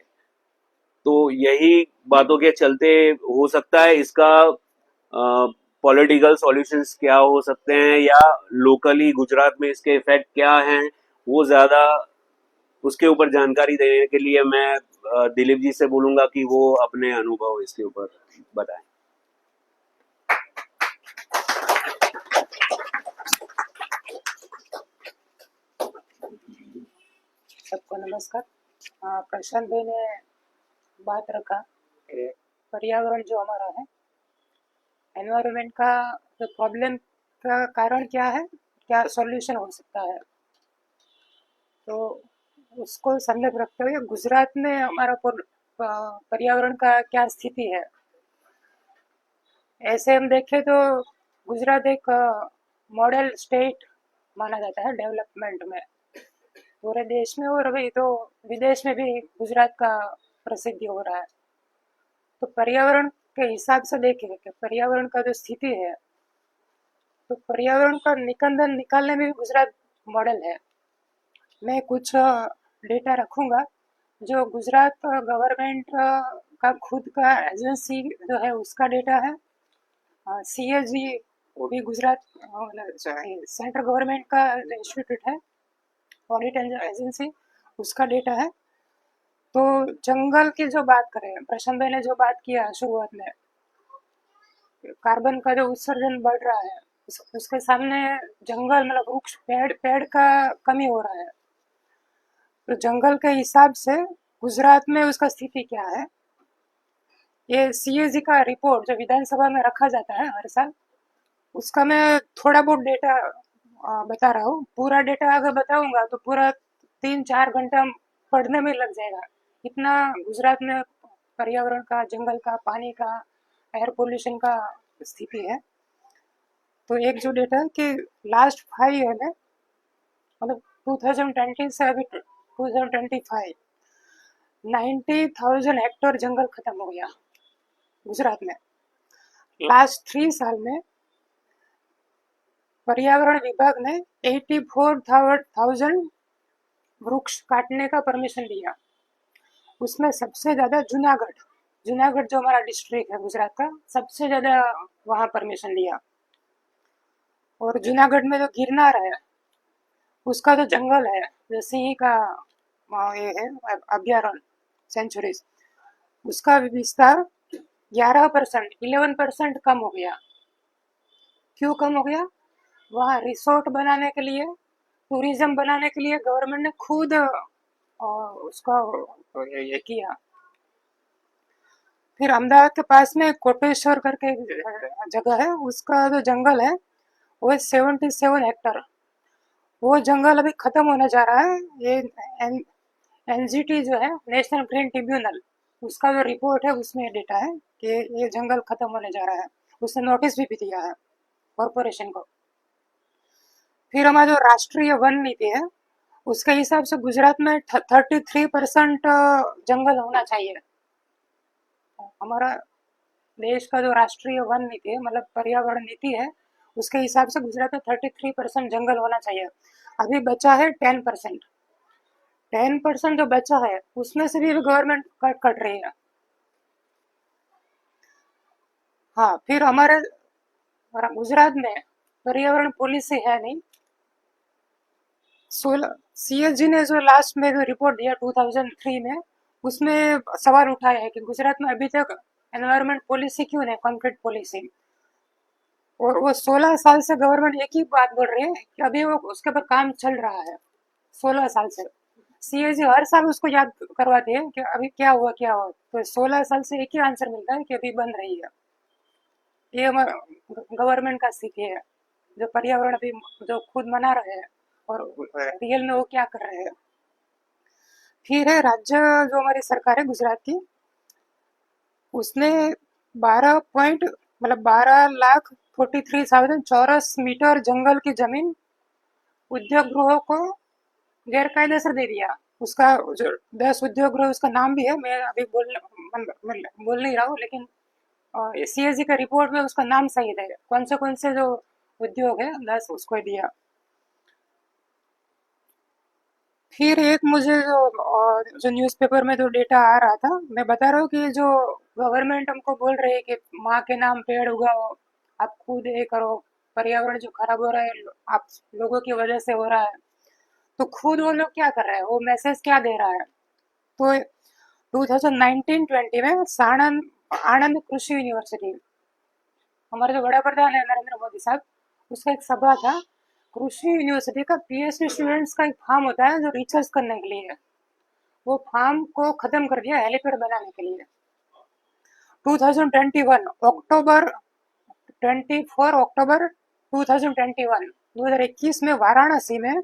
तो यही बातों के चलते हो सकता है इसका पॉलिटिकल सॉल्यूशंस क्या हो सकते हैं या लोकली गुजरात में इसके इफेक्ट क्या हैं, वो ज्यादा उसके ऊपर जानकारी देने के लिए मैं दिलीप जी से बोलूंगा कि वो अपने अनुभव इसके ऊपर बताएं। सबको नमस्कार। प्रशांत भाई ने बात रखा कि पर्यावरण जो हमारा है, एनवायरनमेंट का जो प्रॉब्लम का कारण क्या है, क्या सॉल्यूशन हो सकता है, तो उसको संदर्भ रखते हुए गुजरात में हमारा पर्यावरण का क्या स्थिति है। ऐसे हम देखें तो गुजरात एक मॉडल स्टेट माना जाता है डेवलपमेंट में पूरे देश में, और अभी तो विदेश में भी गुजरात का प्रसिद्धि हो रहा है। तो पर्यावरण के हिसाब से देखें कि पर्यावरण का जो स्थिति है, तो पर्यावरण का निकंदन निकालने में भी गुजरात मॉडल है। मैं कुछ डेटा रखूंगा जो गुजरात गवर्नमेंट का खुद का एजेंसी जो है उसका डेटा है। CSG वो भी गुजरात सेंट्रल गवर्नमेंट का इंस्टीट्यूट है, ऑडिट एजेंसी, उसका डेटा है। तो जंगल की जो बात करें, प्रशांत भाई ने जो बात किया शुरुआत में, कार्बन का जो उत्सर्जन बढ़ रहा है उसके सामने जंगल मतलब वृक्ष पेड़ का कमी हो रहा है। तो जंगल के हिसाब से गुजरात में उसका स्थिति क्या है, ये CSG का रिपोर्ट जो विधानसभा में रखा जाता है हर साल, उसका मैं थोड़ा बहुत डेटा बता रहा हूँ। पूरा डेटा अगर बताऊंगा तो पूरा 3-4 घंटा पढ़ने में लग जाएगा। इतना गुजरात में पर्यावरण का, जंगल का, पानी का, एयर पोल्यूशन का स्थिति है। तो एक जो डेटा है कि लास्ट 5 ईयर में, मतलब 2020 से अभी 2025, 90,000 हेक्टेयर जंगल खत्म हो गया गुजरात में। लास्ट 3 साल में पर्यावरण विभाग ने 84,000 वृक्ष काटने का परमिशन दिया। उसमें सबसे ज्यादा जूनागढ़ जो हमारा डिस्ट्रिक्ट है गुजरात का, सबसे ज्यादा वहाँ परमिशन लिया। और जूनागढ़ में जो गिरनार है उसका जो जंगल है, जो सिंह का ये है अभ्यारण्य सेंचुरीज, उसका विस्तार 11% कम हो गया। क्यों कम हो गया? वहाँ रिसोर्ट बनाने के लिए, टूरिज्म बनाने के लिए गवर्नमेंट ने खुद उसका ये किया। फिर अहमदाबाद के पास में कोटेश्वर करके जगह है, उसका जो जंगल है वो 77 हेक्टर, वो जंगल अभी खत्म होने जा रहा है। ये NGT जो है, नेशनल ग्रीन ट्रिब्यूनल, उसका जो रिपोर्ट है उसमें डेटा है कि ये जंगल खत्म होने जा रहा है। उसने नोटिस भी दिया है कॉरपोरेशन को। फिर हमारा जो राष्ट्रीय वन नीति है उसके हिसाब से गुजरात में 33% जंगल होना चाहिए। हमारा देश का जो राष्ट्रीय वन नीति है, मतलब पर्यावरण नीति है, उसके हिसाब से गुजरात में 33% जंगल होना चाहिए। अभी बचा है 10%। 10% जो बचा है उसमें से भी गवर्नमेंट कट कट रही है। हाँ, फिर हमारे गुजरात में पर्यावरण पॉलिसी है नहीं। 16 CSG ने जो लास्ट में जो रिपोर्ट दिया 2003 में, उसमें सवाल उठाया है कि गुजरात में अभी तक एनवायरमेंट पॉलिसी क्यों नहीं, कॉन्क्रीट पॉलिसी। और वो 16 साल से गवर्नमेंट एक ही बात बोल रही है कि अभी वो उसके ऊपर काम चल रहा है। 16 साल से CSG हर साल उसको याद करवाती है कि अभी क्या हुआ क्या हुआ, तो 16 साल से एक ही आंसर मिलता है कि अभी बन रही है। ये हमारा गवर्नमेंट का स्थिति है, जो पर्यावरण अभी जो खुद मना रहे हैं और रियल में वो क्या कर रहे हैं। फिर है राज्य, जो हमारी सरकार है गुजरात की, उसने 12 लाख 43,000 चौरस मीटर जंगल की जमीन उद्योग गृहों को गैरकायदेसर दे दिया। उसका जो 10 उद्योग गृह, उसका नाम भी है, मैं अभी बोल नहीं रहा हूँ, लेकिन CSG का रिपोर्ट में उसका नाम सही है, कौन से जो उद्योग है 10 उसको दिया। फिर एक मुझे जो न्यूज़पेपर में जो डेटा आ रहा था, मैं बता रहा हूँ कि जो गवर्नमेंट हमको बोल रही है कि माँ के नाम पेड़ उगाओ, आप खुद ये करो, पर्यावरण जो खराब हो रहा है आप लोगों की वजह से हो रहा है, तो खुद वो लोग क्या कर रहे हैं, वो मैसेज क्या दे रहा है। तो 2019-20 में साणंद आनंद कृषि यूनिवर्सिटी, हमारे जो बड़ा प्रधान है नरेंद्र मोदी साहब, उसका एक सभा था। कृषि यूनिवर्सिटी का PhD स्टूडेंट्स का एक फार्म होता है जो रिसर्च करने के लिए है, वो फार्म को खत्म कर दिया हेलीपैड बनाने के लिए। 2021 अक्टूबर 24 अक्टूबर 2021 में वाराणसी में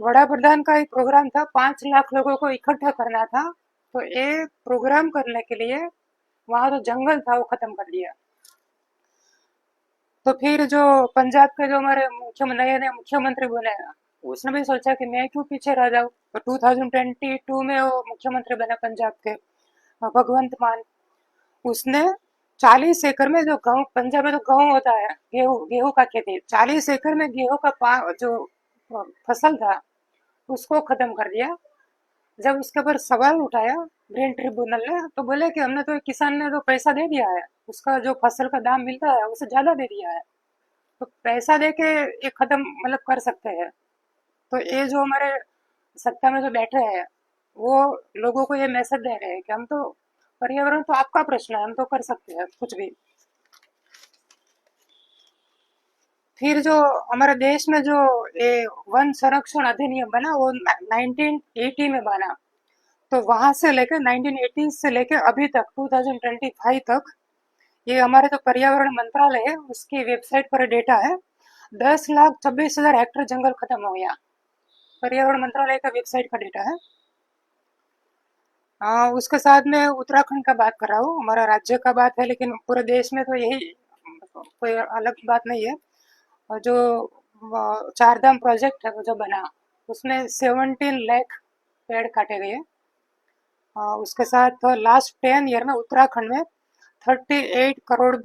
वड़ा प्रधान का एक प्रोग्राम था, 5 लाख लोगों को इकट्ठा करना था, तो ये प्रोग्राम करने के लिए वहां जो जंगल था वो खत्म कर दिया। तो फिर जो पंजाब के जो हमारे नए नए मुख्यमंत्री बने, उसने भी सोचा कि मैं क्यों पीछे रह जाऊं, तो 2022 में वो मुख्यमंत्री बने पंजाब के, भगवंत मान। उसने 40 एकड़ में, जो गेहूं, पंजाब में तो गेहूं होता है, गेहूं गेहूं का खेती, 40 एकड़ में गेहूं का जो फसल था उसको खत्म कर दिया। जब उसके ऊपर सवाल उठाया ग्रीन ट्रिब्यूनल ने, तो बोले कि हमने तो किसान ने तो पैसा दे दिया है, उसका जो फसल का दाम मिलता है उससे ज्यादा दे दिया है, तो पैसा दे के ये खत्म मतलब कर सकते हैं। तो ये जो हमारे सत्ता में जो बैठे हैं, वो लोगों को ये मैसेज दे रहे हैं कि हम तो, पर्यावरण तो आपका प्रश्न है, हम तो कर सकते हैं कुछ भी। फिर जो हमारे देश में जो ये वन संरक्षण अधिनियम बना, वो 1980 में बना, तो वहां से लेकर 1980 से लेकर अभी तक 2025 तक, ये हमारे जो पर्यावरण मंत्रालय है उसकी वेबसाइट पर डेटा है, 10,26,000 हेक्टेयर जंगल खत्म हो गया। पर्यावरण मंत्रालय का वेबसाइट का डेटा है। उसके साथ में उत्तराखंड का बात कर रहा हूँ, हमारा राज्य का बात है, लेकिन पूरे देश में तो यही, कोई अलग बात नहीं है। और जो चारधाम प्रोजेक्ट है वो जो बना, उसमें 17 लाख पेड़ काटे गए। उसके साथ लास्ट 10 ईयर में उत्तराखंड में 38 करोड़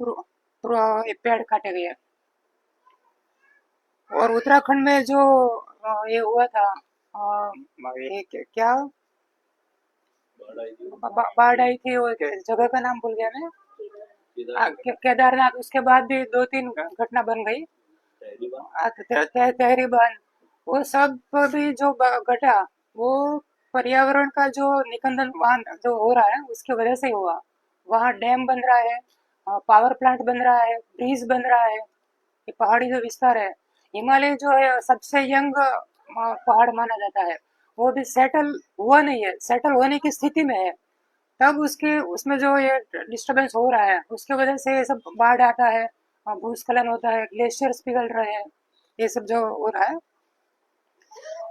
पेड़ काटे गए। और उत्तराखंड में जो ये हुआ था, ये क्या बाढ़ आई थी, वो जगह का नाम भूल गया मैं, केदारनाथ, उसके बाद भी 2-3 घटना बन गई, तहरी बांध, वो सब भी जो घटा, वो पर्यावरण का जो निकंदन बांध जो हो रहा है उसकी वजह से हुआ। वहाँ डैम बन रहा है, पावर प्लांट बन रहा है, ब्रिज बन रहा है, ये पहाड़ी जो विस्तार है, हिमालय जो है सबसे यंग पहाड़ माना जाता है, वो भी सेटल हुआ नहीं है, सेटल होने की स्थिति में है, तब उसके उसमें जो ये डिस्टरबेंस हो रहा है उसकी वजह से ये सब बाढ़ आता है, भूस्खलन होता है, ग्लेशियर्स पिघल रहे हैं, ये सब जो हो रहा है।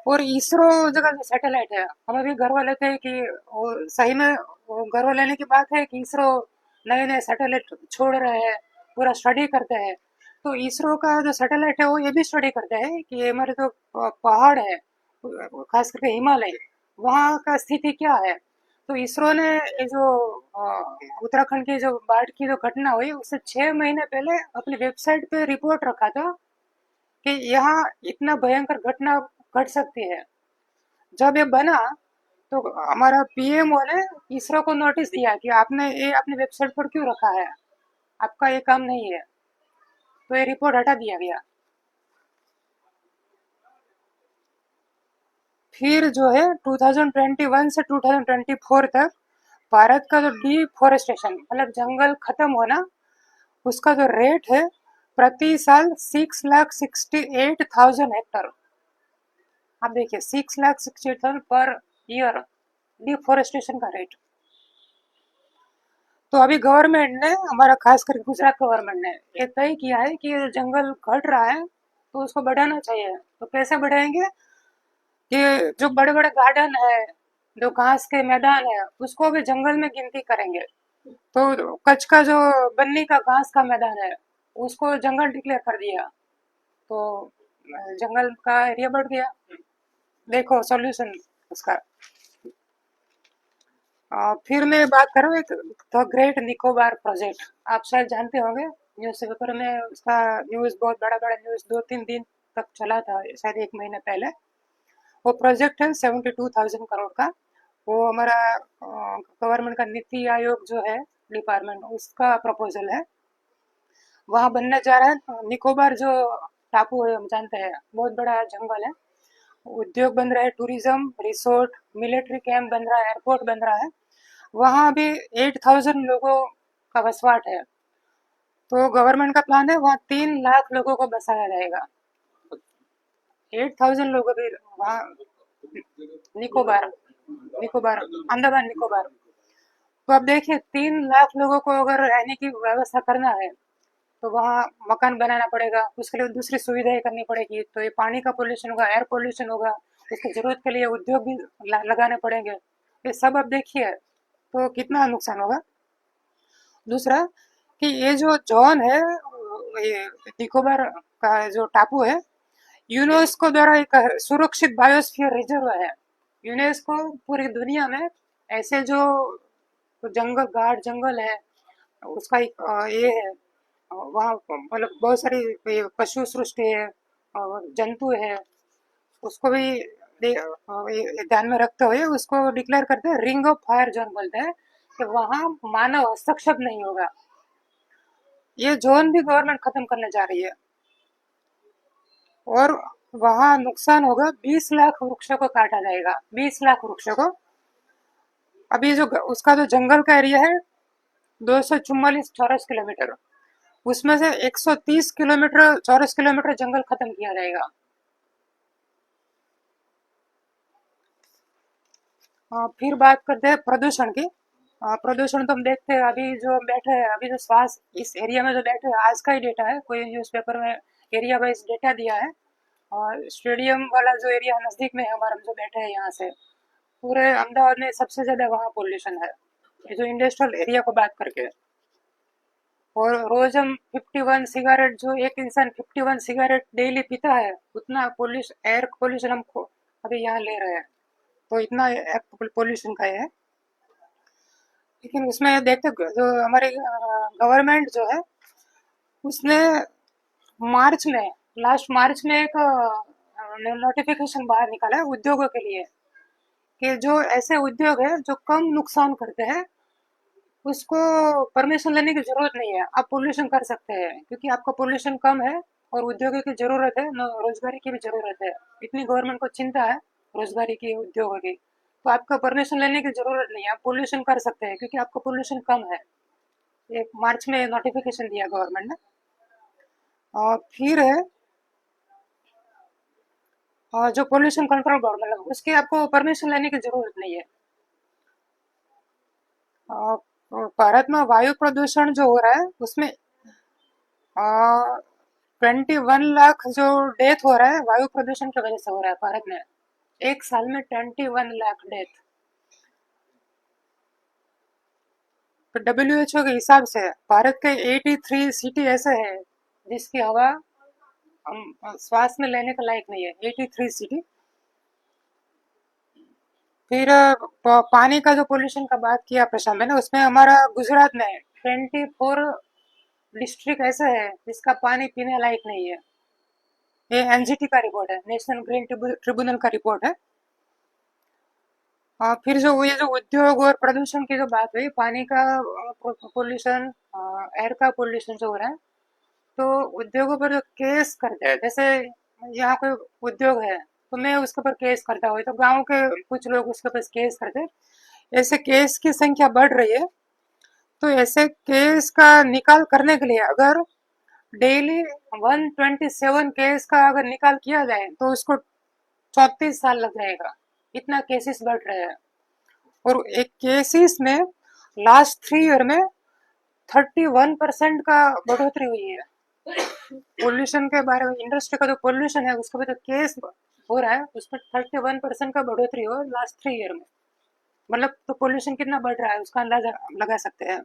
और इसरो जगह जो सैटेलाइट है, हम अभी गर्व लेते हैं कि वो सही में वो गर्व लेने की बात है कि इसरो नए नए सैटेलाइट छोड़ रहे हैं, पूरा स्टडी करते हैं। तो इसरो का जो सैटेलाइट है वो ये भी स्टडी करते हैं कि ये हमारे जो पहाड़ है, खास करके हिमालय, वहाँ का स्थिति क्या है। तो इसरो ने ये जो उत्तराखंड की जो बाढ़ की जो घटना हुई उससे 6 महीने पहले अपनी वेबसाइट पे रिपोर्ट रखा था कि यहाँ इतना भयंकर घटना घट सकती है। जब ये बना तो हमारा पीएमओ ने इसरो को नोटिस दिया कि आपने ये अपनी वेबसाइट पर क्यों रखा है, आपका ये काम नहीं है। तो ये रिपोर्ट हटा दिया गया। फिर जो है 2021 से 2024 तक भारत का जो डिफोरेस्टेशन मतलब जंगल खत्म होना उसका जो रेट है प्रति साल 6,68,000 हेक्टर। आप देखिए 6,68,000 पर ईयर डिफोरेस्टेशन का रेट। तो अभी गवर्नमेंट ने हमारा खास करके गुजरात गवर्नमेंट ने ये तय किया है कि ये जंगल घट रहा है तो उसको बढ़ाना चाहिए। तो कैसे बढ़ाएंगे कि जो बड़े बड़े गार्डन है, जो घास के मैदान है, उसको भी जंगल में गिनती करेंगे। तो कच्छ का जो बन्नी का घास का मैदान है उसको जंगल डिक्लेयर कर दिया, तो जंगल का एरिया बढ़ गया। देखो सॉल्यूशन उसका। फिर मैं बात करूँ एक द ग्रेट निकोबार प्रोजेक्ट। आप शायद जानते होंगे, न्यूज़पेपर में उसका न्यूज़ बहुत बड़ा बड़ा न्यूज़ 2-3 दिन तक चला था, शायद 1 महीने पहले। वो प्रोजेक्ट है 72,000 करोड़ का। वो हमारा गवर्नमेंट का नीति आयोग जो है डिपार्टमेंट, उसका प्रपोजल है। वहाँ बनने जा रहा है। निकोबार जो टापू है हम जानते हैं बहुत बड़ा जंगल है, उद्योग बन रहा है, टूरिज्म, रिसोर्ट, मिलिट्री कैंप बन रहा है, एयरपोर्ट बन रहा है। वहाँ अभी 8,000 लोगों का वसवाट है। तो गवर्नमेंट का प्लान है वहाँ 3 लाख लोगों को बसाया जाएगा। 8,000 लोग अभी वहाँ निकोबार निकोबार अंडमान निकोबार। तो अब देखिए 3 लाख लोगों को अगर रहने की व्यवस्था करना है तो वहाँ मकान बनाना पड़ेगा, उसके लिए दूसरी सुविधाएं करनी पड़ेगी। तो ये पानी का पोल्यूशन होगा, एयर पोल्यूशन होगा, इसकी जरूरत के लिए उद्योग भी लगाने पड़ेंगे। ये सब अब देखिए तो कितना नुकसान होगा। दूसरा कि ये जो जोन है, ये निकोबार का जो टापू है, यूनेस्को द्वारा एक सुरक्षित बायोस्फीयर रिजर्व है। यूनेस्को पूरी दुनिया में ऐसे जो जंगल गार्ड जंगल है उसका एक ये है। वहाँ मतलब बहुत सारी पशु सृष्टि है और जंतु है, उसको भी ध्यान में रखते हुए उसको डिक्लेयर करते हैं रिंग ऑफ फायर जोन बोलते हैं कि वहाँ मानव हस्तक्षेप नहीं होगा। ये जोन भी गवर्नमेंट खत्म करने जा रही है और वहाँ नुकसान होगा, 20 लाख वृक्षों को काटा जाएगा, 20 लाख वृक्षों को। अभी जो उसका जो जंगल का एरिया है 244 चौरस किलोमीटर, उसमें से 130 किलोमीटर चौरस किलोमीटर जंगल खत्म किया जाएगा। फिर बात करते हैं प्रदूषण की। प्रदूषण तो हम देखते हैं, अभी जो हम बैठे हैं, अभी जो श्वास इस एरिया में जो बैठे हैं, आज का ही डेटा है, कोई न्यूज़पेपर में एरिया वाइज डेटा दिया है। और स्टेडियम वाला जो एरिया नज़दीक में है हमारा, जो बैठे हैं यहाँ से, पूरे अहमदाबाद में सबसे ज़्यादा वहाँ पोल्यूशन है, ये जो इंडस्ट्रियल एरिया को बात करके। और रोज हम 51 सिगरेट, जो एक इंसान 51 सिगरेट डेली पीता है, उतना पोल्यूशन, एयर पोल्यूशन हम अभी यहाँ ले रहे हैं। तो इतना पोल्यूशन का है। लेकिन उसमें देखते जो हमारी गवर्नमेंट जो है उसने मार्च में, लास्ट मार्च में एक नोटिफिकेशन बाहर निकाला है उद्योगों के लिए कि जो ऐसे उद्योग है जो कम नुकसान करते हैं उसको परमिशन लेने की जरूरत नहीं है, आप पोल्यूशन कर सकते हैं, क्योंकि आपका पोल्यूशन कम है और उद्योगों की जरूरत है, रोजगारी की भी जरूरत है, इतनी गवर्नमेंट को चिंता है रोजगारी की, उद्योगों की। तो आपका परमिशन लेने की जरूरत नहीं है, आप पोल्यूशन कर सकते हैं क्योंकि आपका पोल्यूशन कम है। ये मार्च में नोटिफिकेशन दिया गवर्नमेंट ने। और फिर है जो पोल्यूशन कंट्रोल बोर्ड, मतलब उसकी आपको परमिशन लेने की जरूरत नहीं है। भारत में वायु प्रदूषण जो हो रहा है उसमें 21 लाख जो डेथ हो रहा है वायु प्रदूषण की वजह से हो रहा है भारत में, एक साल में 21 लाख डेथ। तो WHO के हिसाब से भारत के 83 सिटी ऐसे है जिसकी हवा हम श्वास में लेने के लायक नहीं है, 83 सिटी। फिर पानी का जो पोल्यूशन का बात किया प्रशांत ने, उसमें हमारा गुजरात में 24 डिस्ट्रिक्ट ऐसा है जिसका पानी पीने लायक नहीं है। ये एनजीटी का रिपोर्ट है, नेशनल ग्रीन ट्रिब्यूनल का रिपोर्ट है। फिर जो ये जो उद्योग और प्रदूषण की जो बात हुई, पानी का पोल्यूशन, एयर का पोल्यूशन जो हो रहा है, तो उद्योगों पर जो केस करते हैं, जैसे यहाँ कोई उद्योग है तो मैं उसके ऊपर केस करता हूँ, तो गांव के कुछ लोग उसके ऊपर केस करते हैं। ऐसे केस की संख्या बढ़ रही है। तो ऐसे केस का निकाल करने के लिए अगर डेली 127 केस का अगर निकाल किया जाए तो उसको 34 साल लग जाएगा। इतना केसेस बढ़ रहे हैं। और एक केसेस में लास्ट 3 ईयर में 31% का बढ़ोतरी हुई है। पोल्यूशन के बारे में, इंडस्ट्री का जो पोल्यूशन है उसके बाद जो केस हो रहा है उसमें 31% का बढ़ोतरी हो लास्ट 3 ईयर में। मतलब तो पोल्यूशन कितना बढ़ रहा है उसका अंदाजा लगा सकते हैं।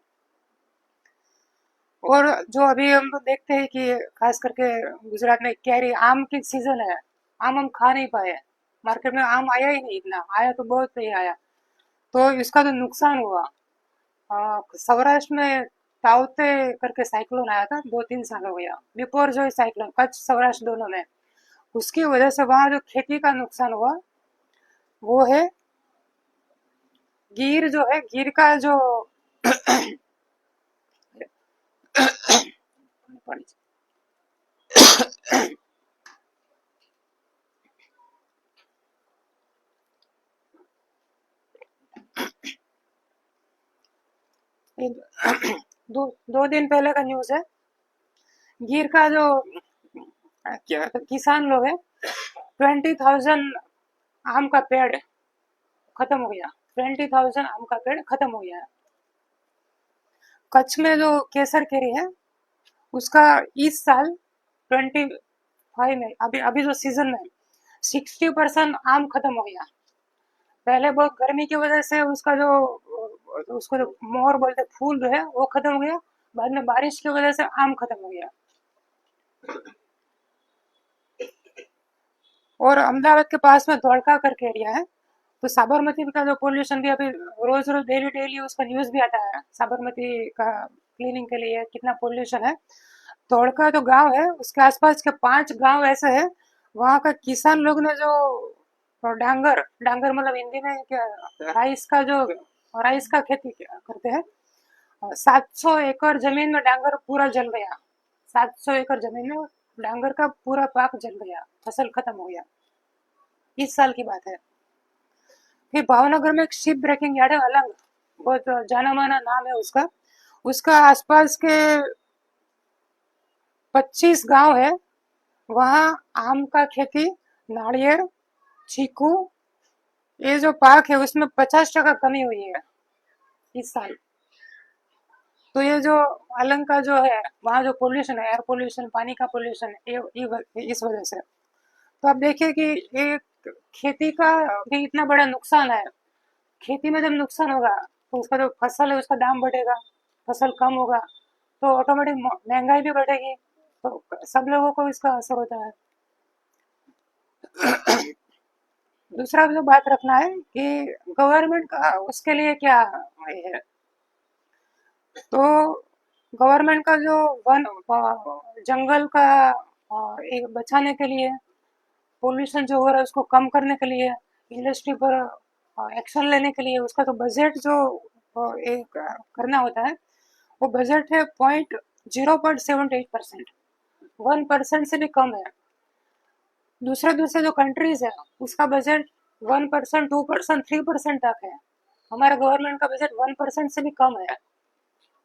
और जो अभी हम लोग देखते हैं कि खास करके गुजरात में कैरी आम की सीजन है, आम हम खा नहीं पाए। मार्केट में आम आया ही नहीं, इतना आया तो बहुत ही आया, तो इसका तो नुकसान हुआ। सौराष्ट्र में ताउते करके साइक्लोन आया था, 2-3 साल हो गया बिफोर जो साइक्लोन, कच्छ सौराष्ट्र दोनों में, उसकी वजह से वहाँ जो खेती का नुकसान हुआ वो है गिर, जो है गिर का जो दो दिन पहले का न्यूज है। गिर का जो क्या किसान लोग है, 20,000 आम का पेड़ खत्म हो गया। 20,000 आम का पेड़ खत्म हो गया है। कच्छ में जो केसर केरी है उसका इस साल 25 में, अभी अभी जो सीजन में 60% आम खत्म हो गया। पहले बहुत गर्मी की वजह से उसका जो उसको जो मोर बोलते फूल जो है वो खत्म हो गया, बाद में बारिश की वजह से आम खत्म हो गया। और अहमदाबाद के पास में धोलका करके एरिया है, तो साबरमती का जो पोल्यूशन भी अभी रोज रोज डेली डेली उसका न्यूज भी आता है, साबरमती का क्लीनिंग के लिए कितना पोल्यूशन है। धोलका जो गांव है उसके आसपास के 5 गांव ऐसे है, वहाँ का किसान लोग ने जो डांगर डांगर मतलब हिंदी में क्या, राइस का खेती करते हैं। 700 एकड़ जमीन में डांगर पूरा जल गया। 700 एकड़ जमीन में डांगर का पूरा पाक जल गया, फसल खत्म हो गया। इस साल की बात है। फिर भावनगर में एक शिप ब्रेकिंग यार्ड है, अलग बहुत जाना माना नाम है उसका। उसका आसपास के 25 गांव है, वहाँ आम का खेती, नारियल, चीकू, ये जो पाक है उसमें 50% कमी हुई है इस साल। तो ये जो अलंग का जो है वहाँ जो पोल्यूशन है, एयर पोल्यूशन, पानी का पोल्यूशन, ये इस वजह से। तो आप देखिए कि ये खेती का भी इतना बड़ा नुकसान है। खेती में जब नुकसान होगा तो उसका जो फसल है उसका दाम बढ़ेगा, फसल कम होगा तो ऑटोमेटिक महंगाई भी बढ़ेगी, तो सब लोगों को इसका असर होता है। दूसरा जो बात रखना है कि गवर्नमेंट का उसके लिए क्या है, तो गवर्नमेंट का जो वन जंगल का एक बचाने के लिए, पोल्यूशन जो हो रहा है उसको कम करने के लिए, इंडस्ट्री पर एक्शन लेने के लिए, उसका तो बजट जो एक करना होता है, वो बजट है 0.78%, 1% से भी कम है। दूसरे दूसरे जो कंट्रीज है उसका बजट 1%, 2%, 3% तक है। हमारा गवर्नमेंट का बजट 1% से भी कम है।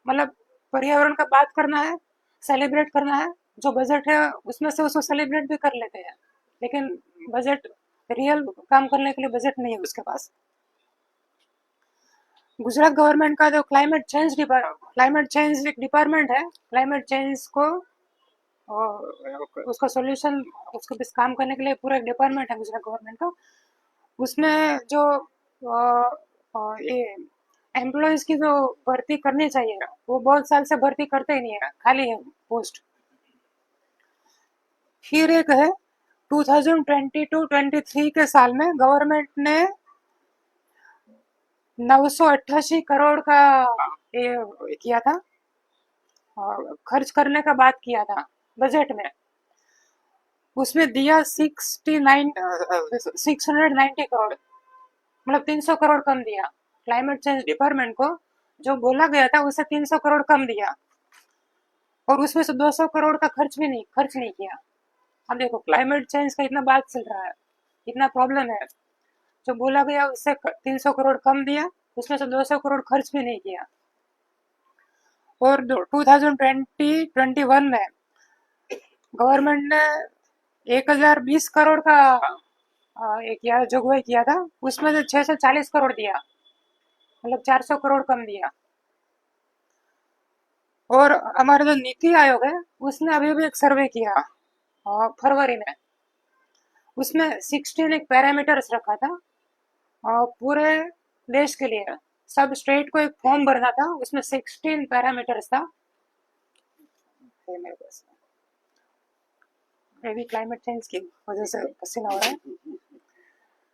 मतलब पर्यावरण का बात करना है, सेलिब्रेट करना है, जो बजट है उसमें से उसको सेलिब्रेट भी कर लेते हैं, लेकिन बजट रियल काम करने के लिए बजट नहीं है उसके पास। गुजरात गवर्नमेंट का जो क्लाइमेट चेंज एक डिपार्टमेंट है, क्लाइमेट चेंज को उसका सॉल्यूशन, उसको भी काम करने के लिए पूरा एक डिपार्टमेंट है गुजरात गवर्नमेंट का। उसमें जो ये एम्प्लॉयज की जो भर्ती करनी चाहिए वो बहुत साल से भर्ती करते ही नहीं है, खाली है पोस्ट। फिर एक है 2022-23 के साल में गवर्नमेंट ने 988 करोड़ का ये किया था, खर्च करने का बात किया था बजट में। उसमें दिया 690 करोड़, मतलब 300 करोड़ कम दिया। क्लाइमेट चेंज डिपार्टमेंट को जो बोला गया था उससे 300 करोड़ कम दिया, और उसमें से 200 करोड़ का खर्च नहीं किया। अब देखो क्लाइमेट चेंज का इतना बात चल रहा है, इतना प्रॉब्लम है, जो बोला गया उससे 300 करोड़ कम दिया, उसमें से 200 करोड़ खर्च भी नहीं किया। और 2020-21 में गवर्नमेंट ने 1020 करोड़ का एक किया जोगवाई किया था, उसमें से 640 करोड़ दिया, मतलब 400 करोड़ कम दिया। और हमारा जो नीति आयोग है उसने अभी भी एक सर्वे किया फरवरी में, उसमें 16 एक पैरामीटर्स रखा था पूरे देश के लिए। सब स्टेट को एक फॉर्म भरना था, उसमें 16 पैरामीटर्स था। मेरे पास अभी क्लाइमेट चेंज की वजह से पसीना हो रहा है।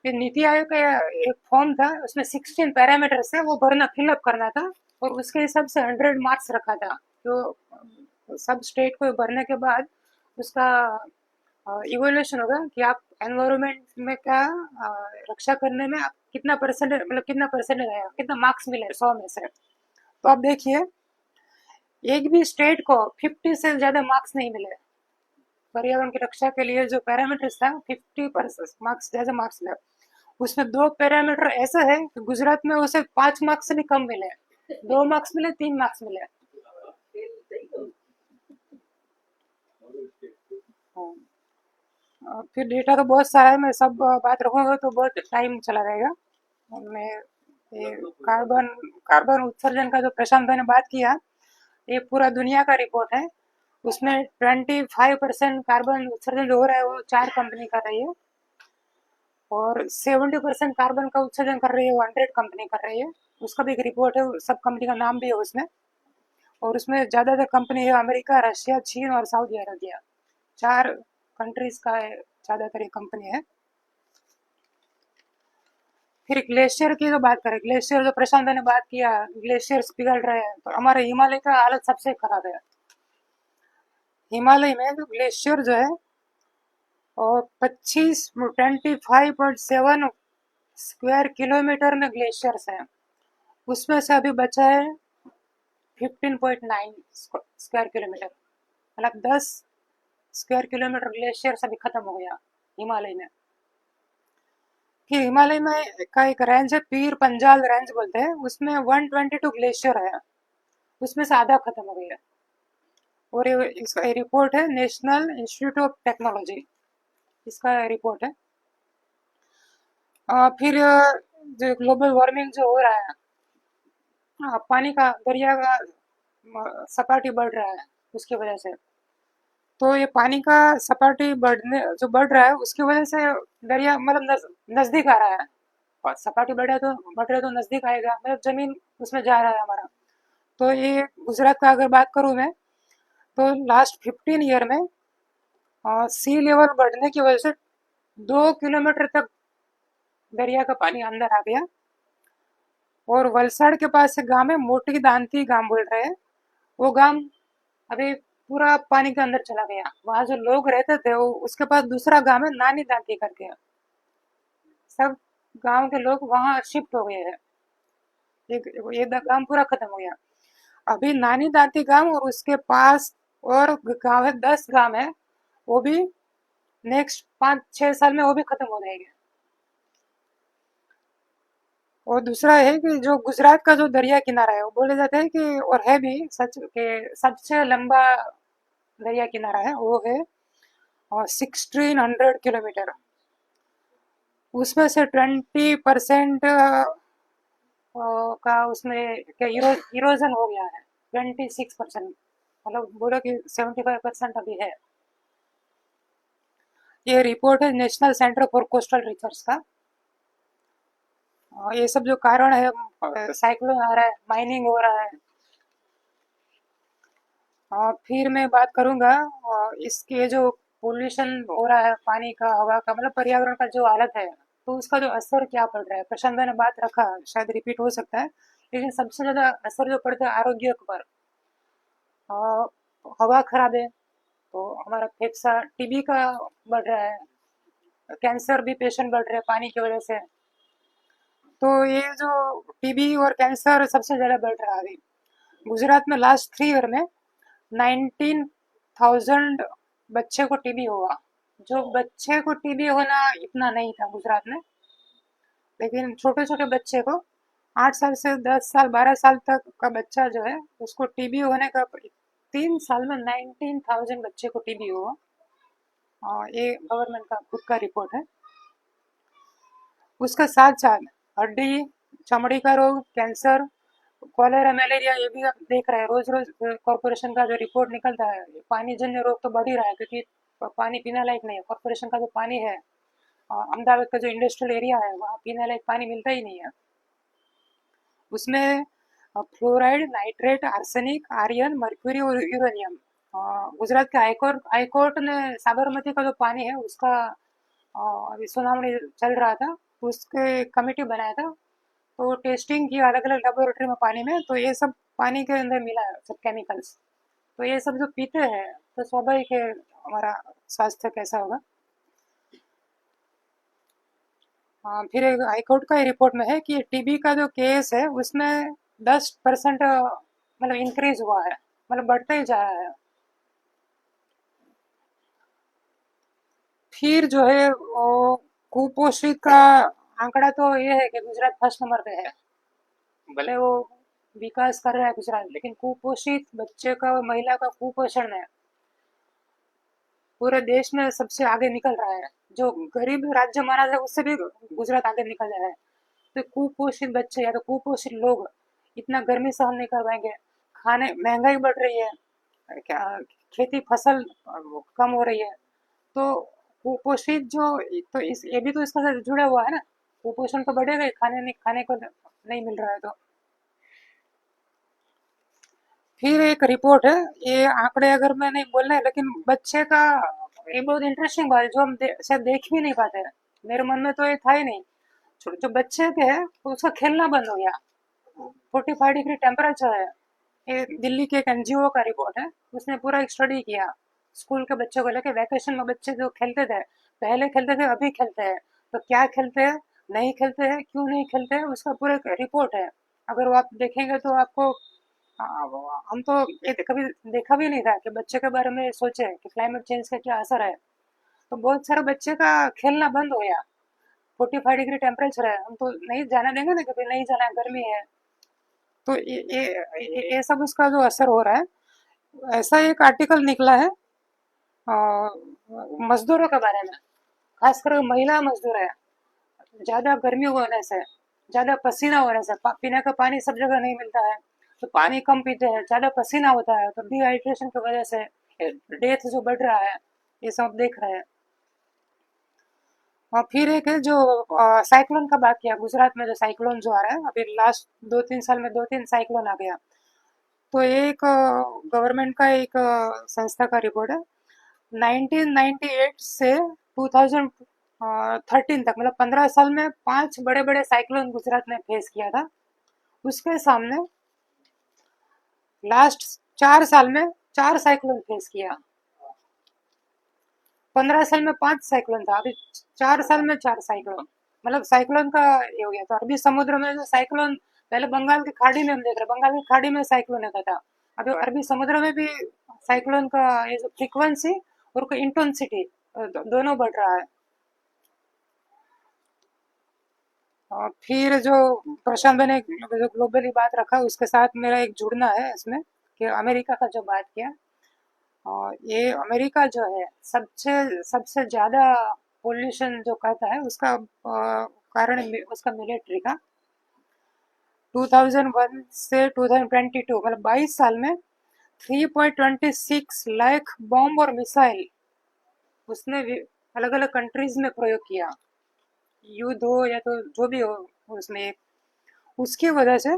ये नीति आयोग का एक फॉर्म था, उसमें 16 पैरामीटर्स थे, वो भरना फिलअप करना था, और उसके हिसाब से 100 मार्क्स रखा था। तो सब स्टेट को भरने के बाद उसका इवोल्यूशन होगा कि आप एनवायरमेंट में क्या रक्षा करने में आप कितना परसेंट, मतलब कितना परसेंटेज आया, कितना मार्क्स मिले 100 में से। तो आप देखिए एक भी स्टेट को 50 से ज्यादा मार्क्स नहीं मिले। पर्यावरण की रक्षा के लिए जो पैरामीटर्स था 50% मार्क्स, ज्यादा मार्क्स मिले। उसमें 2 पैरामीटर ऐसा है कि गुजरात में उसे 5 मार्क्स से भी कम मिले, 2 मार्क्स मिले, 3 मार्क्स मिले। फिर डेटा तो बहुत सारा है, मैं सब बात रखूंगा तो बहुत टाइम चला जाएगा। मैं ये कार्बन कार्बन उत्सर्जन का जो प्रशांत भाई ने बात किया, ये पूरा दुनिया का रिपोर्ट है। उसमें 25% कार्बन उत्सर्जन जो हो रहा है वो 4 कंपनी कर रही है, और 70% कार्बन का उत्सर्जन कर रही है वो 100 कंपनी कर रही है। उसका भी एक रिपोर्ट है, सब कंपनी का नाम भी है उसमें। और उसमें ज़्यादातर कंपनी है अमेरिका, रशिया, चीन और सऊदी अरबिया, 4 कंट्रीज का ज़्यादातर ये कंपनी है। फिर ग्लेशियर की जो बात करें, ग्लेशियर जो प्रशांत ने बात किया, ग्लेशियर्स पिघल रहे हैं, तो हमारे हिमालय का हालत सबसे खराब है। हिमालय में जो ग्लेशियर जो है और 25 स्क्वायर किलोमीटर में ग्लेशियर्स हैं, उसमें से अभी बचा है 15.9 स्क्वायर किलोमीटर, मतलब 10 स्क्वायर किलोमीटर ग्लेशियर अभी खत्म हो गया हिमालय में। फिर हिमालय में का एक रेंज है, पीर पंजाल रेंज बोलते हैं, उसमें 122 ग्लेशियर है, उसमें से आधा खत्म हो गया। और ये इसका रिपोर्ट है नेशनल इंस्टीट्यूट ऑफ टेक्नोलॉजी, इसका रिपोर्ट है। फिर जो ग्लोबल वार्मिंग जो हो रहा है, पानी का, दरिया का सपाटी बढ़ रहा है उसकी वजह से। तो ये पानी का सपाटी बढ़ रहा है उसकी वजह से दरिया मतलब नजदीक आ रहा है, और सपाटी बढ़ रहा है तो नजदीक आएगा, मतलब जमीन उसमें जा रहा है हमारा। तो ये गुजरात का अगर बात करूँ मैं, तो लास्ट 15 ईयर में सी लेवल बढ़ने की वजह से 2 किलोमीटर तक दरिया का पानी अंदर आ गया। और वलसाड़ के पास एक गांव है, मोटी दांती गांव बोल रहे हैं, वो गांव अभी पूरा पानी के अंदर चला गया। वहां जो लोग रहते थे वो, उसके पास दूसरा गांव है नानी दांती करके, सब गांव के लोग वहां शिफ्ट हो गए हैं। ये गांव पूरा खत्म हो गया। अभी नानी दांती गांव और उसके पास और गांव है, 10 गांव है, वो भी नेक्स्ट 5-6 साल में वो भी खत्म हो जाएंगे। और दूसरा है कि जो गुजरात का जो दरिया किनारा है, वो बोले जाते हैं कि, और है भी सच के, सबसे लंबा दरिया किनारा है वो है 1600 किलोमीटर। उसमें से 20% का उसमें क्या इरोजन हो गया है, 26%, मतलब बोलो कि 75% अभी है। ये रिपोर्ट है national centre for coastal research का। ये सब जो कारण है, साइक्लोन आ रहा है, माइनिंग हो रहा है। फिर मैं बात करूंगा इसके जो पोल्यूशन हो रहा है पानी का, हवा का, मतलब पर्यावरण का जो हालत है, तो उसका जो असर क्या पड़ रहा है, प्रशांत भाई ने बात रखा, शायद रिपीट हो सकता है, लेकिन सबसे ज़्यादा असर जो पड़ता है आरोग्य पर, अ, हवा खराब है तो हमारा फेफसा, टीबी का बढ़ रहा है, कैंसर भी पेशेंट बढ़ रहे हैं पानी की वजह से। तो ये जो टीबी और कैंसर सबसे ज़्यादा बढ़ रहा है अभी गुजरात में। लास्ट 3 ईयर में 19,000 बच्चे को टीबी हुआ। जो बच्चे को टीबी होना इतना नहीं था गुजरात में, लेकिन छोटे छोटे बच्चे को 8 साल से 10 साल 12 साल तक का बच्चा जो है उसको टीबी होने का 3 साल में 19,000 बच्चे को टीबी हुआ। ये गवर्नमेंट का खुद का रिपोर्ट है। उसके साथ साथ हड्डी, चमड़ी का रोग, कैंसर, कॉलेरा, मलेरिया, ये भी आप देख रहे हैं रोज रोज कॉरपोरेशन का जो रिपोर्ट निकलता है। पानी जन्य रोग तो बढ़ ही रहा है क्योंकि पानी पीने लायक नहीं है। कॉरपोरेशन का जो पानी है, अहमदाबाद का जो इंडस्ट्रियल एरिया है वहाँ पीने लायक पानी मिलता ही नहीं है। उसमें fluoride, nitrate, arsenic, iron, mercury और यूरेनियम। गुजरात के हाईकोर्ट ने साबरमती का जो पानी है उसका अभी सुनावनी चल रहा था, तो उसके कमेटी बनाया था, तो टेस्टिंग किया अलग अलग लेबोरेटरी में पानी में, तो ये सब पानी के अंदर मिला है सब केमिकल्स। तो ये सब जो पीते हैं तो स्वाभाविक है हमारा स्वास्थ्य कैसा होगा। फिर एक हाईकोर्ट का रिपोर्ट में है कि टीबी का जो केस है उसमें 10% मतलब इंक्रीज हुआ है, मतलब बढ़ता ही जा रहा है। फिर जो है वो कुपोषित का आंकड़ा तो ये है कि गुजरात फर्स्ट नंबर पे है। भले वो विकास कर रहा है गुजरात, लेकिन कुपोषित बच्चे का, महिला का कुपोषण है पूरे देश में सबसे आगे निकल रहा है। जो गरीब राज्य माना जाए उससे भी गुजरात आगे निकल रहा है। तो कुपोषित बच्चे या तो कुपोषित लोग इतना गर्मी सहन नहीं कर पाएंगे। खाने, महंगाई बढ़ रही है, क्या खेती फसल कम हो रही है, तो कुपोषित जो, तो इस ये भी तो इसके साथ जुड़ा हुआ है ना। कुपोषण तो बढ़ेगा ही, खाने को नहीं मिल रहा है तो। फिर एक रिपोर्ट है, ये आंकड़े अगर मैं नहीं बोलना है, लेकिन बच्चे का ये बहुत इंटरेस्टिंग बात है जो हम शायद देख भी नहीं पाते हैं। मेरे मन में तो ये था ही नहीं। जो बच्चे के है तो उसका खेलना बंद हो गया। 45 डिग्री टेम्परेचर है। ये दिल्ली के एक एनजीओ का रिपोर्ट है, उसने पूरा एक स्टडी किया स्कूल के बच्चों को लेकर। वैकेशन में बच्चे जो खेलते थे, पहले खेलते थे अभी खेलते हैं, तो क्या खेलते हैं, नहीं खेलते हैं, क्यों नहीं खेलते हैं, उसका पूरा एक रिपोर्ट है। अगर वो आप देखेंगे तो आपको, हम तो ये कभी देखा भी नहीं था कि बच्चे के बारे में सोचे कि क्लाइमेट चेंज का क्या असर है। तो बहुत सारे बच्चे का खेलना बंद हो गया। 45 डिग्री टेम्परेचर है, हम तो नहीं जाने देंगे ना, कभी नहीं जाना है, गर्मी है। तो ये सब उसका जो असर हो रहा है। ऐसा एक आर्टिकल निकला है मजदूरों के बारे में, खासकर महिला मजदूर है। ज्यादा गर्मी होने से, ज्यादा पसीना होने से, पीने का पानी सब जगह नहीं मिलता है, तो पानी कम पीते हैं, ज्यादा पसीना होता है, तो डिहाइड्रेशन की वजह से डेथ जो बढ़ रहा है, ये सब देख रहे हैं। और फिर एक है जो साइक्लोन का बात किया, गुजरात में जो साइक्लोन जो आ रहा है अभी लास्ट 2-3 साल में 2-3 साइक्लोन आ गया। तो एक गवर्नमेंट का एक संस्था का रिपोर्ट है। 1998 से 2013 तक, मतलब 15 साल में 5 बड़े बड़े साइक्लोन गुजरात ने फेस किया था। उसके सामने लास्ट 4 साल में 4 साइक्लोन फेस किया। 15 साल में 5 साइक्लोन था, अभी 4 साल में 4 साइक्लोन। मतलब साइक्लोन का ये हो गया। तो अरबी समुद्र में जो साइक्लोन, पहले बंगाल की खाड़ी में हम देख रहे, बंगाल की खाड़ी में साइक्लोन होता था, अभी अरबी समुद्र में भी साइक्लोन का ये जो फ्रीक्वेंसी और इंटेंसिटी दोनों बढ़ रहा है। और फिर जो प्रशांत ने जो ग्लोबली बात रखा, उसके साथ मेरा एक जुड़ना है इसमें, कि अमेरिका का जो बात किया, और ये अमेरिका जो है सबसे सबसे ज्यादा पोल्यूशन जो कहता है उसका कारण उसका मिलिट्री का। 2001 से 2022, मतलब 22 साल में 3.26 लाख बॉम्ब और मिसाइल उसने अलग अलग कंट्रीज में प्रयोग किया। युद्ध हो या तो जो भी हो उसमें, उसकी वजह से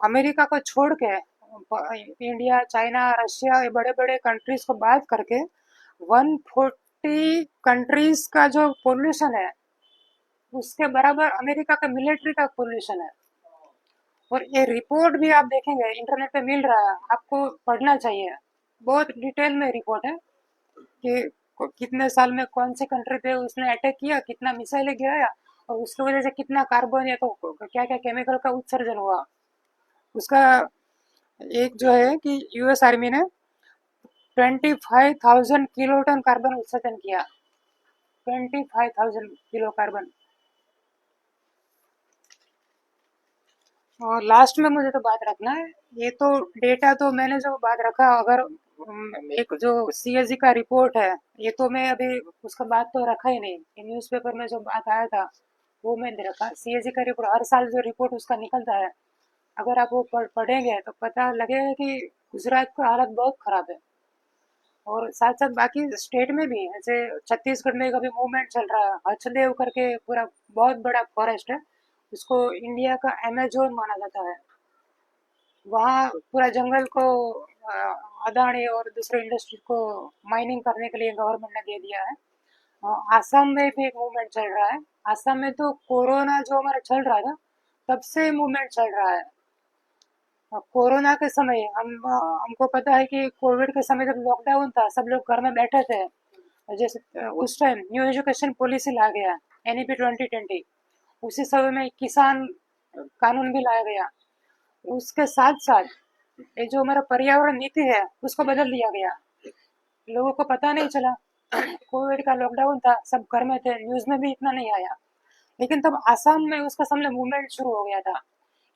अमेरिका को छोड़ के इंडिया, चाइना, रशिया, ये बड़े बड़े कंट्रीज को बात करके 50 कंट्रीज का जो पोल्यूशन है उसके बराबर अमेरिका का मिलिट्री का पोल्यूशन है। और ये रिपोर्ट भी आप देखेंगे इंटरनेट पे मिल रहा है, आपको पढ़ना चाहिए। बहुत डिटेल में रिपोर्ट है कि कितने साल में कौन से कंट्री पे उसने अटैक किया, कितना मिसाइलें गिराया और उसकी वजह से कितना कार्बन या तो क्या क्या केमिकल का उत्सर्जन हुआ। उसका एक जो है कि यूएस आर्मी ने 25,000 किलोटन कार्बन उत्सर्जन किया। 25,000 किलो कार्बन। और लास्ट में मुझे तो बात रखना है, ये तो डेटा तो मैंने जो बात रखा, अगर एक जो सीएसजी का रिपोर्ट है, ये तो मैं अभी उसका बात तो रखा ही नहीं, न्यूज़पेपर में जो बात आया था वो मैंने रखा। सीएसजी का रिपोर्ट हर साल जो रिपोर्ट उसका निकलता है, अगर आप वो पढ़ेंगे तो पता लगेगा कि गुजरात का हालत बहुत खराब है। और साथ साथ बाकी स्टेट में भी, जैसे छत्तीसगढ़ में अभी मूवमेंट चल रहा है, हचदेव करके पूरा बहुत बड़ा फॉरेस्ट है, उसको इंडिया का अमेजोन माना जाता है। वहाँ पूरा जंगल को अ, अदानी और दूसरे इंडस्ट्री को माइनिंग करने के लिए गवर्नमेंट ने दे दिया है। आसाम में भी एक मूवमेंट चल रहा है। आसाम में तो कोरोना जो हमारा चल रहा था तब से मूवमेंट चल रहा है। कोरोना के समय हमको पता है कि कोविड के समय जब लॉकडाउन था, सब लोग घर में बैठे थे। जैसे उस टाइम न्यू एजुकेशन पॉलिसी लाया गया, एनईपी 2020। उसी समय में किसान कानून भी लाया गया। उसके साथ साथ ये जो हमारा पर्यावरण नीति है उसको बदल दिया गया। लोगों को पता नहीं चला, कोविड का लॉकडाउन था, सब घर में थे, न्यूज में भी इतना नहीं आया। लेकिन तब आसाम में उसका सामने मूवमेंट शुरू हो गया था,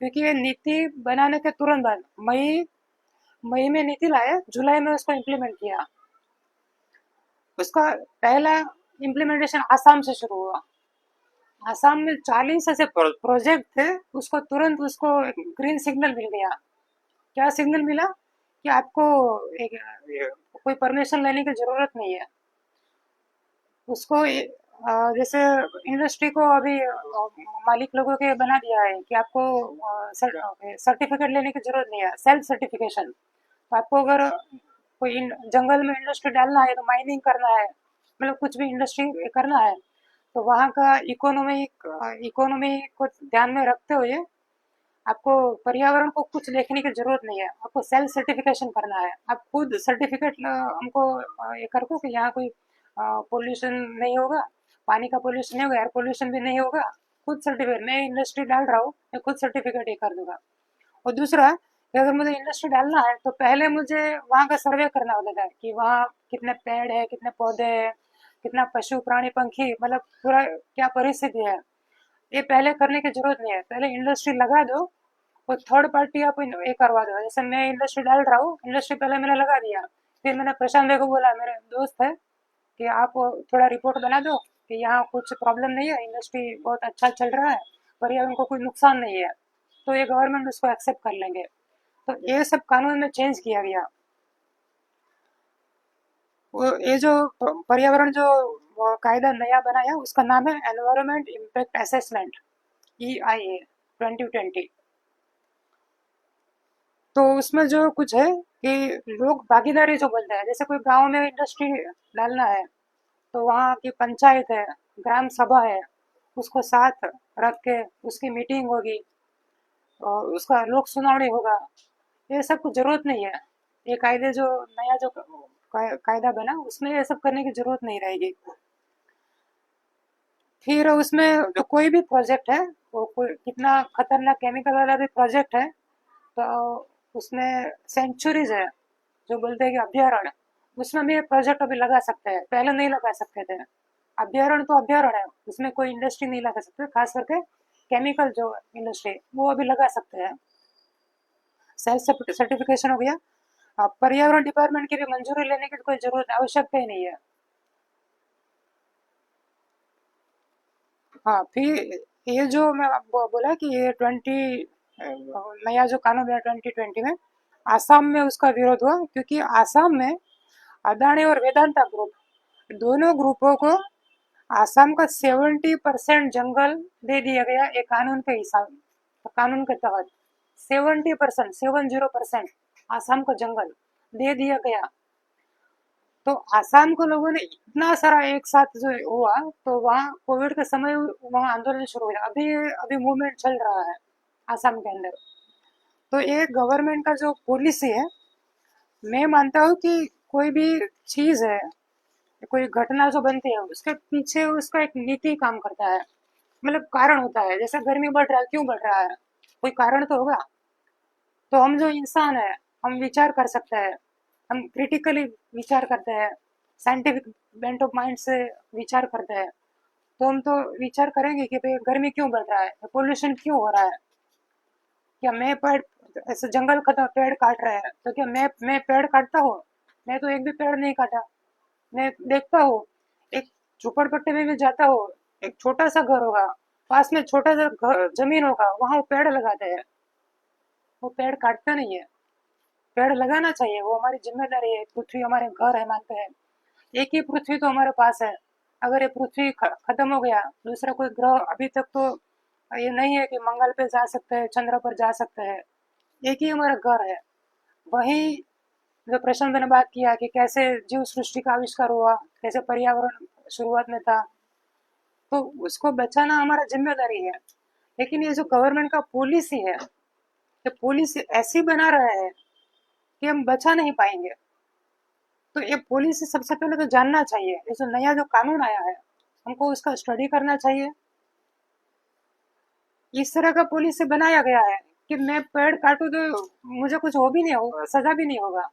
क्योंकि ये नीति बनाने के तुरंत बाद मई मई में नीति लाया, जुलाई में उसको इम्प्लीमेंट किया। उसका पहला इम्प्लीमेंटेशन आसाम से शुरू हुआ। आसाम में 40 ऐसे प्रोजेक्ट थे, उसको तुरंत उसको ग्रीन सिग्नल मिल गया। क्या सिग्नल मिला कि आपको एक कोई परमिशन लेने की जरूरत नहीं है। उसको जैसे इंडस्ट्री को अभी मालिक लोगों के बना दिया है कि आपको सर्टिफिकेट लेने की जरूरत नहीं है, सेल्फ सर्टिफिकेशन। तो आपको अगर कोई जंगल में इंडस्ट्री डालना है, तो माइनिंग करना है, मतलब कुछ भी इंडस्ट्री करना है, तो वहाँ का इकोनॉमी को ध्यान में रखते हुए आपको पर्यावरण को कुछ देखने की जरूरत नहीं है, आपको सेल्फ सर्टिफिकेशन करना है। आप खुद सर्टिफिकेट हमको ये कर दो कि यहाँ कोई पोल्यूशन नहीं होगा, पानी का पोल्यूशन नहीं होगा, एयर पोल्यूशन भी नहीं होगा। खुद सर्टिफिकेट, मैं इंडस्ट्री डाल रहा हूँ, मैं खुद सर्टिफिकेट ये कर दूंगा। और दूसरा कि अगर मुझे इंडस्ट्री डालना है तो पहले मुझे वहाँ का सर्वे करना होता था कि वहाँ कितने पेड़ है, कितने पौधे हैं, कितना पशु प्राणी पंखी, मतलब पूरा क्या परिस्थिति है। ये पहले करने की जरूरत नहीं है, पहले इंडस्ट्री लगा दो और थर्ड पार्टी आप ये करवा दो। जैसे मैं इंडस्ट्री डाल रहा हूँ, इंडस्ट्री पहले मैंने लगा दिया, फिर मैंने प्रशांत भाई को बोला, मेरे दोस्त है, कि आप थोड़ा रिपोर्ट बना दो कि यहाँ कुछ प्रॉब्लम नहीं है, इंडस्ट्री बहुत अच्छा चल रहा है, पर्यावरण को कोई नुकसान नहीं है, तो ये गवर्नमेंट उसको एक्सेप्ट कर लेंगे। तो ये सब कानून में चेंज किया गया। ये जो पर्यावरण जो कायदा नया बनाया उसका नाम है एनवायरमेंट इम्पैक्ट असेसमेंट, EIA 2020। तो उसमें जो कुछ है कि लोग भागीदारी जो बोलते हैं, जैसे कोई गांव में इंडस्ट्री डालना है तो वहाँ की पंचायत है, ग्राम सभा है, उसको साथ रख के उसकी मीटिंग होगी और उसका लोक सुनावनी होगा। ये सब कुछ जरूरत नहीं है। ये कायदे जो नया जो कायदा बना उसमें ये सब करने की जरूरत नहीं रहेगी। फिर उसमें जो कोई भी प्रोजेक्ट है, वो कोई कितना खतरनाक केमिकल वाला भी प्रोजेक्ट है, तो उसमें सेंचुरीज है जो बोलते हैं कि अभ्यारण्य, उसमें भी प्रोजेक्ट अभी लगा सकते हैं, पहले नहीं लगा सकते थे। अभ्यारण्य तो अभ्यारण्य है, उसमें कोई इंडस्ट्री नहीं लगा सकते, खास करके केमिकल जो इंडस्ट्री वो अभी लगा सकते हैं। सेल्फ सर्टिफिकेशन हो गया। पर्यावरण डिपार्टमेंट की भी मंजूरी लेने की कोई जरूरत आवश्यकता ही नहीं है। हाँ, फिर ये जो मैं आपको बोला कि ये 20 नया जो कानून है 2020 में, आसाम में उसका विरोध हुआ, क्योंकि आसाम में अदानी और वेदांता ग्रुप, दोनों ग्रुपों को आसाम का 70% जंगल दे दिया गया एक कानून के हिसाब, कानून के तहत 70%, 70% आसाम का जंगल दे दिया गया। तो आसाम को लोगों ने इतना सारा एक साथ जो हुआ, तो वहाँ कोविड के समय वहाँ आंदोलन शुरू हो गया। अभी अभी मूवमेंट चल रहा है आसाम के अंदर। तो ये गवर्नमेंट का जो पॉलिसी है, मैं मानता हूँ कि कोई भी चीज है, कोई घटना जो बनती है, उसके पीछे उसका एक नीति काम करता है, मतलब कारण होता है। जैसे गर्मी बढ़ रहा है, क्यों बढ़ रहा है, कोई कारण तो होगा। तो हम जो इंसान है, हम विचार कर सकते हैं, हम क्रिटिकली विचार करते हैं, साइंटिफिक बेंट ऑफ माइंड से विचार करते हैं। तो हम तो विचार करेंगे कि भाई गर्मी क्यों बढ़ रहा है, पोल्यूशन क्यों हो रहा है। क्या मैं पेड़, ऐसे जंगल खत्म, पेड़ काट रहे हैं, तो क्या मैं पेड़ काटता हूँ? मैं तो एक भी पेड़ नहीं काटा। मैं देखता हूँ, एक झोपड़पट्टी में भी जाता हूँ, एक छोटा सा घर होगा, पास में छोटा सा जमीन होगा, वहां वो पेड़ लगाते हैं। वो पेड़ काटता नहीं है। पेड़ लगाना चाहिए, वो हमारी जिम्मेदारी है। पृथ्वी हमारे घर है मानते हैं। एक ही पृथ्वी तो हमारे पास है। अगर ये पृथ्वी खत्म हो गया, दूसरा कोई ग्रह, अभी तक तो ये नहीं है कि मंगल पे जा सकते हैं, चंद्र पर जा सकते हैं। एक ही हमारा घर है। वही जो प्रश्न मैंने बात किया कि कैसे जीव सृष्टि का आविष्कार हुआ, कैसे पर्यावरण शुरुआत में था, तो उसको बचाना हमारा जिम्मेदारी है। लेकिन ये जो गवर्नमेंट का पॉलिसी है, ये पॉलिसी ऐसी बना रहा है कि हम बचा नहीं पाएंगे। तो ये पॉलिसी सबसे पहले तो जानना चाहिए। ये जो नया जो कानून आया है, हमको उसका स्टडी करना चाहिए। इस तरह का पॉलिसी बनाया गया है कि मैं पेड़ काटूं तो मुझे कुछ हो भी नहीं होगा, सजा भी नहीं होगा।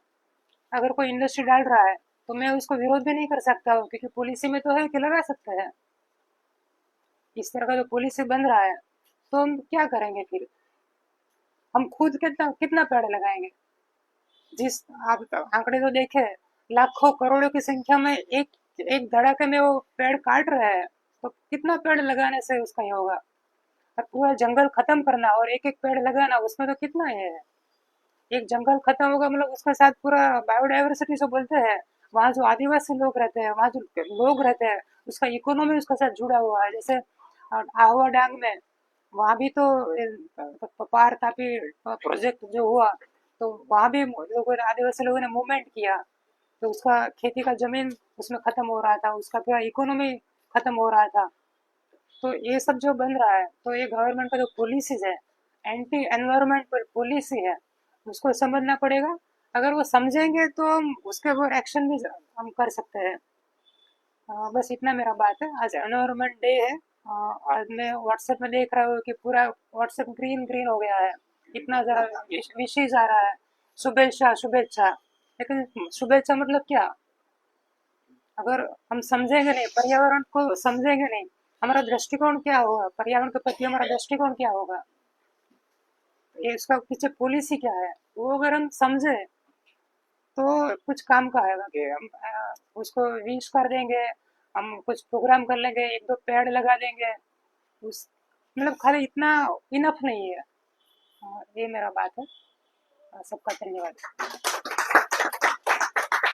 अगर कोई इंडस्ट्री डाल रहा है, तो मैं उसको विरोध भी नहीं कर सकता हूँ, क्योंकि पॉलिसी में तो है कि लगा सकते हैं। इस तरह का जो पॉलिसी बन रहा है, तो हम क्या करेंगे फिर? हम खुद कितना कितना पेड़ लगाएंगे? जिस आप आंकड़े तो देखे, लाखों करोड़ों की संख्या में एक एक धड़ाके में वो पेड़ काट रहे हैं, तो कितना पेड़ लगाने से उसका ये होगा? और पूरा जंगल खत्म करना और एक एक पेड़ लगाना, उसमें तो कितना ये है। एक जंगल खत्म होगा मतलब उसके साथ पूरा बायोडाइवर्सिटी जो बोलते हैं, वहाँ जो आदिवासी लोग रहते हैं, वहाँ जो लोग रहते हैं, उसका इकोनॉमी उसके साथ जुड़ा हुआ है। जैसे आहुआ डांग में, वहाँ भी तो पार तापी प्रोजेक्ट जो हुआ, तो वहाँ भी लोगों ने, आदिवासी लोगों ने मूवमेंट किया। तो उसका खेती का जमीन उसमें खत्म हो रहा था, उसका पूरा इकोनॉमी खत्म हो रहा था। तो ये सब जो बन रहा है, तो ये गवर्नमेंट का जो पॉलिसीज है, एंटी एनवायरमेंट पर पॉलिसी है, उसको समझना पड़ेगा। अगर वो समझेंगे तो हम उसके ऊपर एक्शन भी हम कर सकते हैं। बस इतना मेरा बात है। आज एनवायरमेंट डे है। आज मैं व्हाट्सएप में देख रहा हूँ कि पूरा व्हाट्सएप ग्रीन ग्रीन हो गया है। इतना ज़्यादा विशेष आ रहा है, शुभेच्छा शुभेच्छा। लेकिन शुभेच्छा मतलब क्या? अगर हम समझेंगे नहीं, पर्यावरण को समझेंगे नहीं, हमारा दृष्टिकोण क्या होगा, पर्यावरण के प्रति हमारा दृष्टिकोण क्या होगा, ये इसका पीछे पॉलिसी क्या है, वो अगर हम समझे तो कुछ काम का आएगा। कि हम उसको विश कर देंगे, हम कुछ प्रोग्राम कर लेंगे, एक दो पेड़ लगा देंगे, उस मतलब खाली इतना इनफ नहीं है। ये मेरा बात है। सबका धन्यवाद।